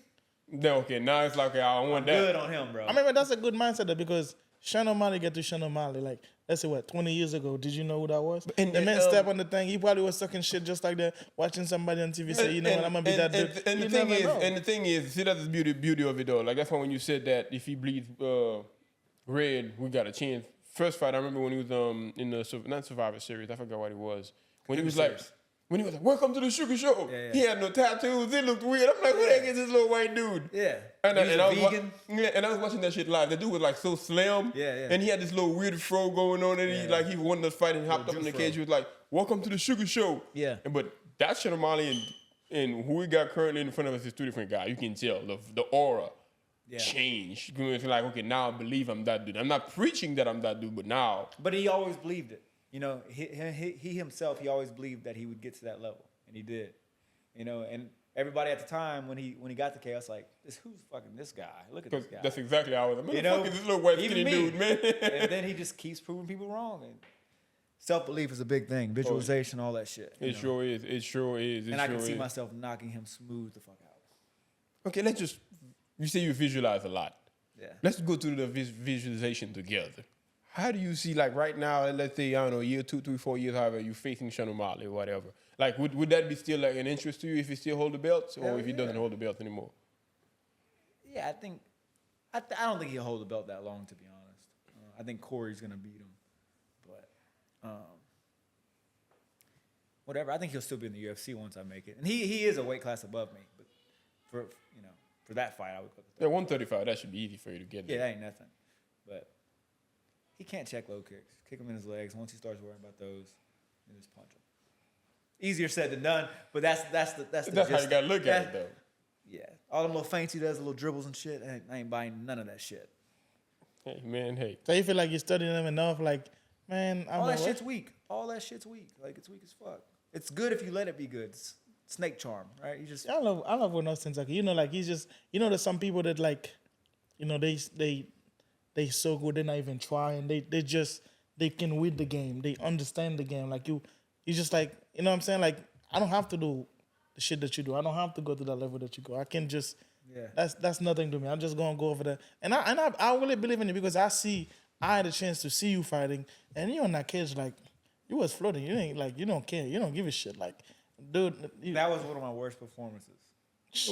No, okay, now it's like okay, I want that. Good on him, bro. I mean, but that's a good mindset though, because Sean O'Malley get to Sean O'Malley. Like, let's say 20 years ago, did you know who that was? And- the man and, step on the thing. He probably was sucking shit just like that, watching somebody on TV say, what, I'm gonna be that dude. And You the thing never is, know. and the thing is, see that's the beauty of it though. Like that's why when you said that if he bleeds red, we got a chance. First fight, I remember when he was in the not Survivor Series. I forgot what it was. When he was like, When he was like, "Welcome to the Sugar Show," Yeah. he had no tattoos. It looked weird. I'm like, "Who the heck is this little white dude?" Yeah. And, He was and a I was vegan. and I was watching that shit live. The dude was like so slim. Yeah. And he had this little weird fro going on, and he wanted us fight, and he hopped up in the Drew cage. He was like, "Welcome to the Sugar Show." Yeah. But that Sean O'Malley and who we got currently in front of us is two different guys. You can tell the aura changed. It's like, okay, now I believe I'm that dude. I'm not preaching that I'm that dude, but now. But he always believed it. You know, he himself, he always believed that he would get to that level, and he did. You know, and everybody at the time when he got to chaos, like, who's fucking this guy? Look at this guy. That's exactly how I was like, You know, fuck is this little white even skinny me. dude, man? And then he just keeps proving people wrong. And self-belief is a big thing. Visualization, all that shit. It sure is. It sure is. And I can see myself knocking him smooth the fuck out. Okay, you say you visualize a lot. Yeah. Let's go through the visualization together. How do you see, like, right now, let's say, I don't know, year 2, 3, 4 years, however, you're facing Sean O'Malley or whatever. Like, would that be still, like, an interest to you if he still hold the belts or if he doesn't hold the belts anymore? Yeah, I don't think he'll hold the belt that long, to be honest. I think Corey's going to beat him. But whatever. I think he'll still be in the UFC once I make it. And he is a weight class above me. But for that fight, I would put the 135, that should be easy for you to get there. Yeah, that ain't nothing. But he can't check low kicks. Kick him in his legs. Once he starts worrying about those, you just punch him. Easier said than done, but that's how you gotta look at it, though. Yeah, all them little feints he does, little dribbles and shit. I ain't buying none of that shit. Hey, man, hey. So you feel like you're studying them enough, like, man, All that shit's weak. All that shit's weak. Like, it's weak as fuck. It's good if you let it be good. It's snake charm, right? You just I love when those things like, you know, like he's just, you know, there's some people that like, you know, they so good they're not even trying. They can win the game. They understand the game. Like you just like, you know what I'm saying? Like, I don't have to do the shit that you do. I don't have to go to that level that you go. I can just that's nothing to me. I'm just gonna go over there. And I really believe in it because I had a chance to see you fighting and you're in that cage like you was floating. You ain't like, you don't care. You don't give a shit. Like, dude, that was one of my worst performances.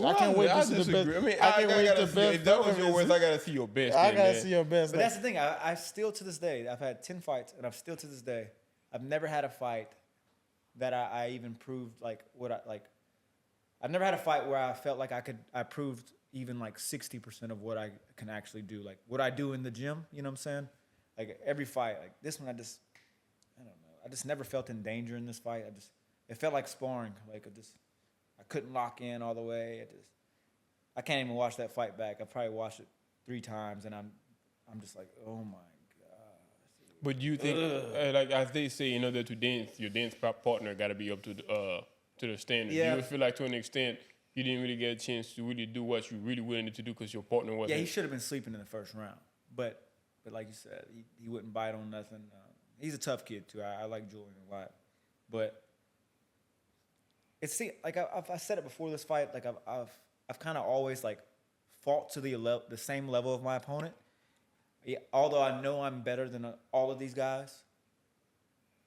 I can't wait to see the best. I mean, I can't wait to if that was your worst, I gotta see your best. I gotta see your best. But that's the thing. I still to this day, I've had 10 fights, and I've still to this day, I've never had a fight that I even proved like what I like. I've never had a fight where I felt like I proved even like 60% of what I can actually do, like what I do in the gym. You know what I'm saying? Like every fight, like this one, I don't know. I just never felt in danger in this fight. It felt like sparring. Like I couldn't lock in all the way. I can't even watch that fight back. I probably watched it 3 times, and I'm just like, oh my god. But do you think, like as they say, in order to dance, your dance partner got to be up to the standard? Yeah. Do you feel like to an extent you didn't really get a chance to really do what you really wanted to do because your partner wasn't? Yeah, he should have been sleeping in the first round, but like you said, he wouldn't bite on nothing. He's a tough kid too. I like Julian a lot, but like I said it before this fight. Like I've kind of always like fought to the same level of my opponent. Yeah, although I know I'm better than all of these guys,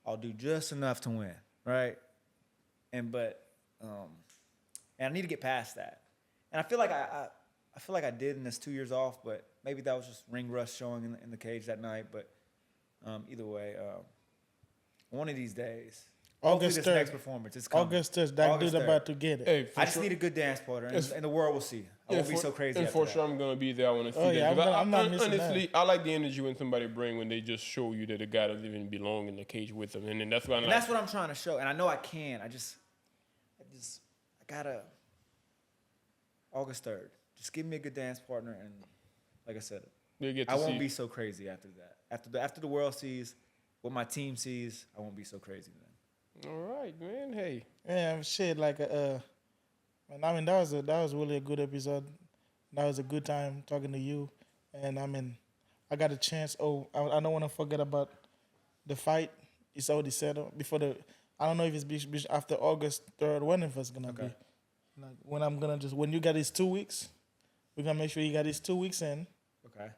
I'll do just enough to win, right? And I need to get past that. And I feel like I did in this 2 years off, but maybe that was just ring rust showing in the cage that night. But either way, one of these days, August this 3rd. Next performance, it's coming. August 3rd, that August dude 3rd. about to get it. Hey, I just need a good dance partner, and the world will see. I won't be so crazy. And after for that. sure, I'm gonna be there. I want to see Oh, that. yeah, 'Cause I'm not missing honestly, I like the energy when somebody bring when they just show you that the guy doesn't even belong in the cage with them, and then that's why That's what I'm trying to show, and I know I can. I gotta August 3rd. Just give me a good dance partner, and like I said, I won't be so crazy after that. After the world sees what my team sees, I won't be so crazy then. All right, man. Hey. Yeah, shit. Like, man, I mean, that was really a good episode. That was a good time talking to you, and I mean, I got a chance. Oh, I don't want to forget about the fight. It's already settled before the. I don't know if it's after August 3rd. When if it's gonna be. Like when I'm gonna when you got his 2 weeks, we're gonna make sure you got his 2 weeks in. Okay.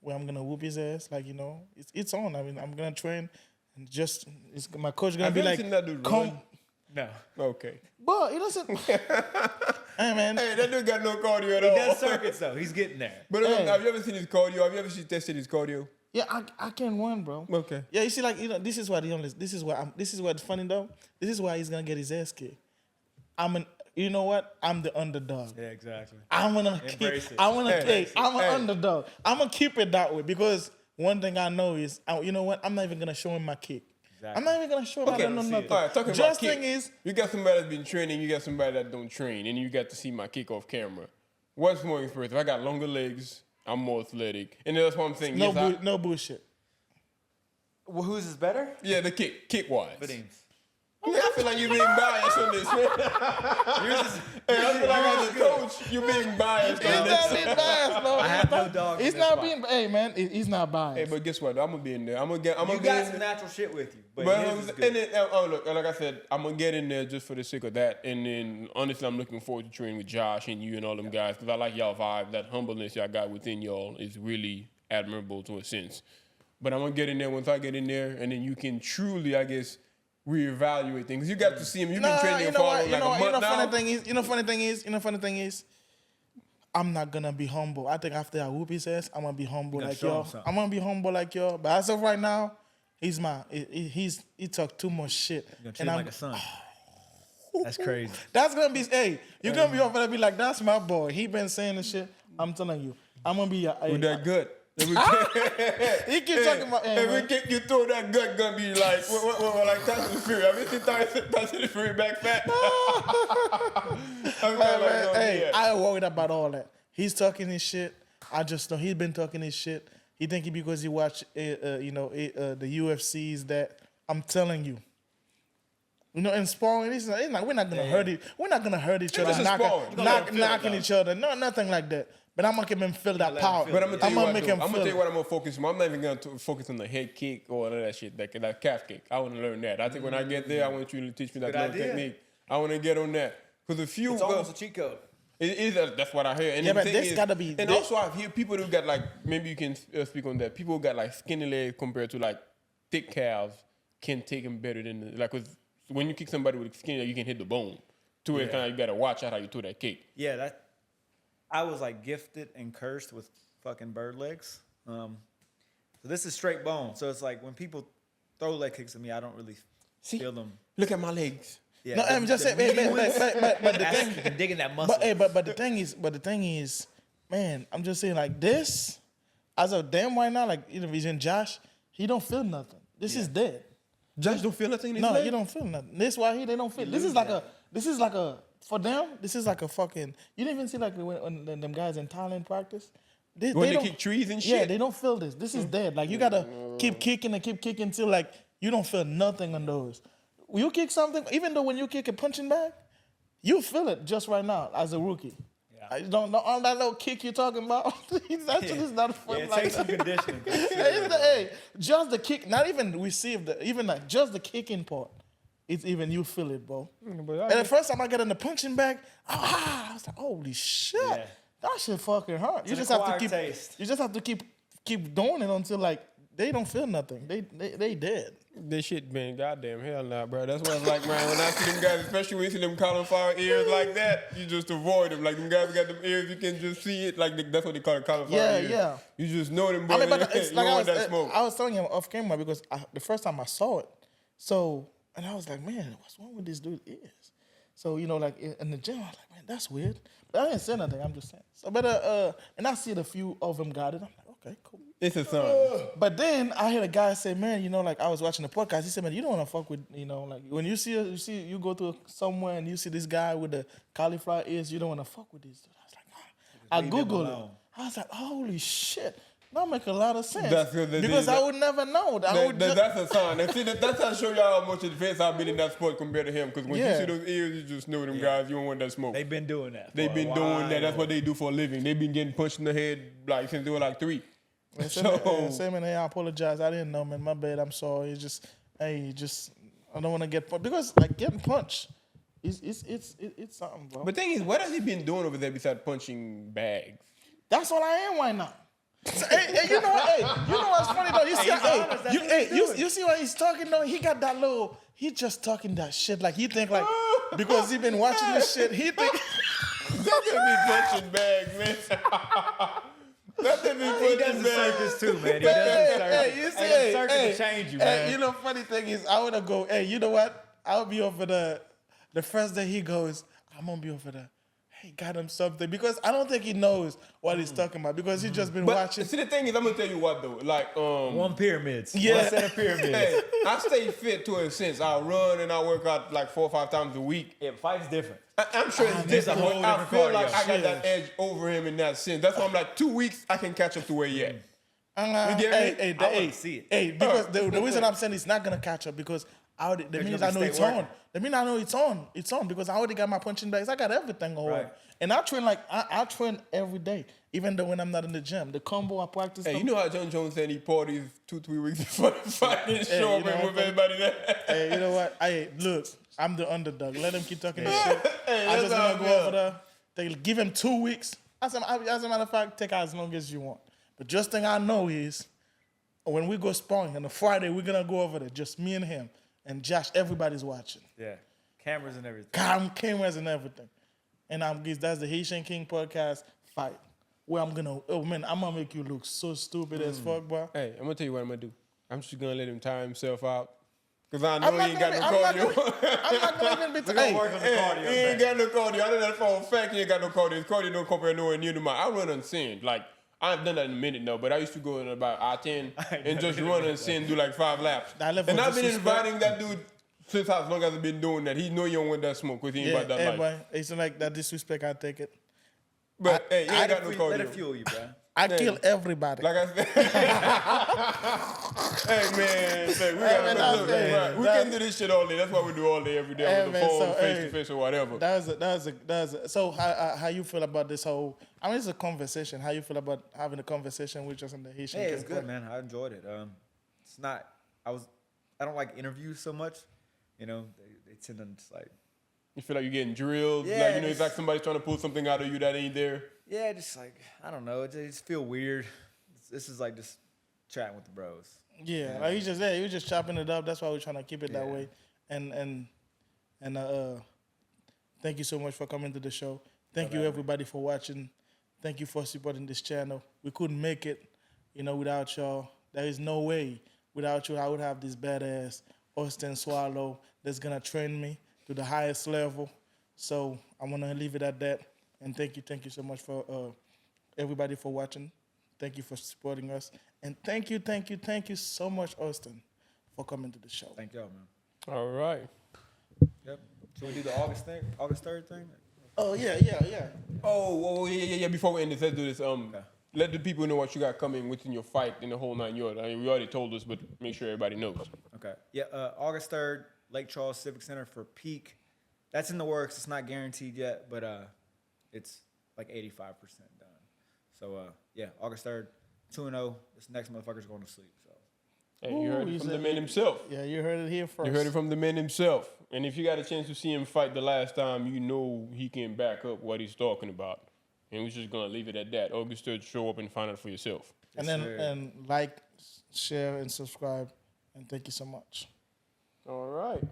Where I'm gonna whoop his ass, like, you know, it's on. I mean, I'm gonna train, and my coach gonna be like, come. No. Okay. But he doesn't. Hey man. Hey, that dude got no cardio at He all. does circuits though. He's getting there. But have you ever seen his cardio? Have you ever tested his cardio? Yeah, I can win, bro. Okay. Yeah, you see, like, you know, this is what's funny though. This is why he's gonna get his ass kicked. You know what? I'm the underdog. Yeah, exactly. I'm an underdog. I'm gonna keep it that way because one thing I know is, you know what? I'm not even gonna show him my kick. Exactly. I'm not even gonna show him. I don't know nothing. All right, talking Just about thing kick. is, you got somebody that's been training, you got somebody that don't train, and you got to see my kick off camera. What's more impressive? I got longer legs. I'm more athletic, and that's what I'm saying. No bullshit. Well, whose is better? Yeah, the kick wise. Vadim.'s. Yeah, I feel like you're being biased on this, man. I feel like as a coach, you're being biased on this. He's not being biased, bro. I have no dog. He's not being. Hey, man, he's not biased. Hey, but guess what? I'm gonna be in there. I'm You gonna got some natural shit with you, but his is good. and then, look, like I said, I'm gonna get in there just for the sake of that. And then, honestly, I'm looking forward to training with Josh and you and all them guys because I like y'all vibe. That humbleness y'all got within y'all is really admirable to a sense. But I'm gonna get in there once I get in there, and then you can truly, I guess, reevaluate things. You got to see him. You've been training for like a month now. Funny thing is, I'm not gonna be humble. I think after I whoop his ass, I'm gonna be humble like y'all. I'm gonna be humble like y'all. But as of right now, he talk too much shit. You're gonna treat him like a son. That's crazy. That's gonna be. Hey, you're gonna be over there be like, that's my boy. He been saying this shit. I'm telling you, I'm gonna be. With that gut. He keep talking about. Hey, every kick you throw, that gut gonna be like, like Tyson Fury. Have you seen Tyson Fury back fat? I ain't worried about all that. He's talking his shit. I just know he's been talking his shit. He think because he watch, the UFCs that I'm telling you. You know, in sparring, it's like we're not gonna hurt it. We're not gonna hurt each other, knocking each other. No, nothing like that. But I'm gonna make him feel that power. But I'm gonna tell you what I'm gonna focus on. I'm not even gonna focus on the head kick or all of that shit, that calf kick. I want to learn that. I think when I get there, I want you to teach me that little technique. I want to get on that because it's almost a cheat code. It is. That's what I hear. And but this gotta be. And also, I've heard people who got like, maybe you can speak on that. People who got like skinny legs compared to like thick calves can take them better than like. Cause when you kick somebody with skinny leg, you can hit the bone. To it, kind of you gotta watch out how you throw that kick. Yeah, I was like gifted and cursed with fucking bird legs. So this is straight bone. So it's like when people throw leg kicks at me, I don't really feel them. Look at my legs. Yeah, no, I'm just saying, but the thing, digging that muscle. But the thing is, man, I'm just saying like this, as of damn right now, like even Josh, he don't feel nothing. This is dead. Josh don't feel nothing. No, he don't feel nothing. This why they don't feel. This is like a for them. This is like a fucking. You didn't even see like when them guys in Thailand practice. They kick trees and shit. Yeah, they don't feel this. This is dead. Like you gotta keep kicking until like you don't feel nothing on those. You kick something, even though when you kick a punching bag, you feel it just right now as a rookie. Yeah. I don't know all that little kick you're talking about. It's actually not fun. Yeah, it takes some conditioning. Just the kick, not even even like just the kicking part. It's even you feel it, bro. And the first time I got in the punching bag, I was like, holy shit, that shit fucking hurt. You just have to keep doing it until like they don't feel nothing. They dead. This shit been goddamn hell nah, bro. That's why I was like, man, when I see them guys, especially when you see them cauliflower ears like that, you just avoid them. Like them guys got them ears, you can just see it. Like that's what they call it, cauliflower ears. Yeah. You just know them, boy. I mean, but it's like I was telling him off camera because the first time I saw it, and I was like, man, what's wrong with this dude's ears? So, like in the gym, I was like, man, that's weird. But I didn't say nothing, I'm just saying. So, and I see a few of them got it. I'm like, okay, cool. It's a sign. But then I heard a guy say, man, like I was watching the podcast. He said, man, you don't want to fuck with, like when you you go to somewhere and you see this guy with the cauliflower ears, you don't want to fuck with these dudes. I was like, I Googled it. I was like, holy shit. That make a lot of sense. Because I would never know. That's a sign. And see, that's how I show y'all how much advanced I've been in that sport compared to him. Because when you see those ears, you just know them guys, you don't want that smoke. They've been doing that. They've been doing that. That's what they do for a living. They've been getting punched in the head like since they were like 3. Same, I apologize. I didn't know, man. My bad. I'm sorry. It's just, I don't want to get punched. Because like getting punched, it's something, bro. But the thing is, what has he been doing over there besides punching bags? That's what I am right now. So, you know what? You know what's funny though? You see what he's talking though? He got that little. He just talking that shit like he think like because he been watching this shit. He think that's gonna be punching bags, man. Nothing been He put does in the bed. circus too, man. He does the circus. Hey, you see, the circus will change you, man. Hey, you know, funny thing is, I wanna go. Hey, you know what? I'll be over the first day he goes. I'm gonna be over there. Hey, got him something because I don't think he knows what he's talking about because he's just been But watching. see, the thing is, I'm gonna tell you what though. Like, One pyramids. Yeah. One set of pyramids. hey, I stay fit to a sense. I run and I work out like 4 or 5 times a week. Yeah, fight's different. I'm sure it's There's a different, whole but I different feel cardio. like I got Yeah. that edge over him in that sense. That's why I'm like 2 weeks I can catch up to where he at. You get me? I wanna see it. Hey, because the reason I'm saying it's not gonna catch up because the minute I know it's on. The minute I know it's on because I already got my punching bags. I got everything on. Right. And I train I train every day, even though when I'm not in the gym. The combo I practice. Hey, you know how Jon Jones said he parties 2-3 weeks before the fight and show you up know and what with I'm everybody there? Hey, you know what? Hey, look, I'm the underdog. Let him keep talking this shit. Hey, I that's just how wanna I go feel. over there. Give him 2 weeks. As a matter of fact, take as long as you want. But just thing I know is when we go sparring on a Friday, we're gonna go over there, just me and him and Josh. Everybody's watching. Yeah. Cameras and everything. Cameras and everything. And that's the Haitian King Podcast fight. Where I'm gonna make you look so stupid as fuck, bro. Hey, I'm gonna tell you what I'm gonna do. I'm just gonna let him tire himself out. Cause I know I'm he ain't got no cardio. I'm not gonna even be We're gonna work on the cardio. He ain't man. got no cardio. I know that for a fact he ain't got no cardio. His cardio don't compare nowhere near to mine. I run unseen. Like, I haven't done that in a minute now, but I used to go in about I-10 and just run unseen, do like 5 laps. That level And of I've been disrespect. inviting that dude since as long as I've been doing that. He know you don't want that smoke because he ain't Yeah, about that hey, life. boy, it's like that disrespect. I take it. But hey, he ain't got no Let it cardio. fuel you, bro. I kill everybody. Like I said, hey man, say, we man, gotta look, hey, right, we that- can do this shit all day. That's what we do all day, every day, Hey, on the man, phone, so, face hey, to face or whatever. So how you feel about this whole? I mean, it's a conversation. How you feel about having a conversation with just in the Haitian? Hey, it's King good, Podcast? man. I enjoyed it. It's not. I don't like interviews so much. You know, they tend to just like. You feel like you're getting drilled, Yeah, like it's like somebody's trying to pull something out of you that ain't there. Yeah, just like I don't know. It just feel weird. This is like just chatting with the bros. Yeah, like he was just chopping it up. That's why we're trying to keep it that Yeah. way. And thank you so much for coming to the show. Thank you everybody for watching. Thank you for supporting this channel. We couldn't make it, without y'all. There is no way without you I would have this badass Austin Soileau that's gonna train me to the highest level. So I'm gonna leave it at that. And thank you so much for everybody for watching. Thank you for supporting us. And thank you so much, Austin, for coming to the show. Thank y'all, man. All right. Yep. So we do the August 3rd thing. Oh yeah. Oh, yeah. Before we end this, let's do this. Let the people know what you got coming within your fight in the whole 9 yards. I mean, we already told us, but make sure everybody knows. Okay. Yeah. August 3rd, Lake Charles Civic Center for Peak. That's in the works. It's not guaranteed yet, but it's like 85% done. So yeah, August 3rd, 2-0. This next motherfucker's going to sleep. So. Hey, you heard Ooh, it from he the said- man himself. Yeah, you heard it here first. You heard it from the man himself. And if you got a chance to see him fight the last time, you know he can back up what he's talking about. And we're just going to leave it at that. August 3rd, show up and find out for yourself. And Yes, then sir. and like, share, and subscribe. And thank you so much. All right.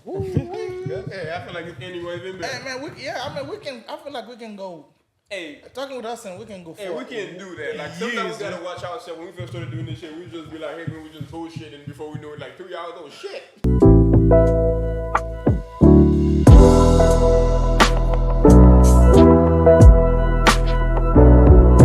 Hey, I feel like it's anyway been better. Hey man, I feel like we can go. Hey, Talking with us and we can go. hey, we can do that. Like sometimes we gotta watch ourselves. When we first started doing this shit, we just be like, hey, man, we just bullshit, and before we know it, like 3 hours, oh shit.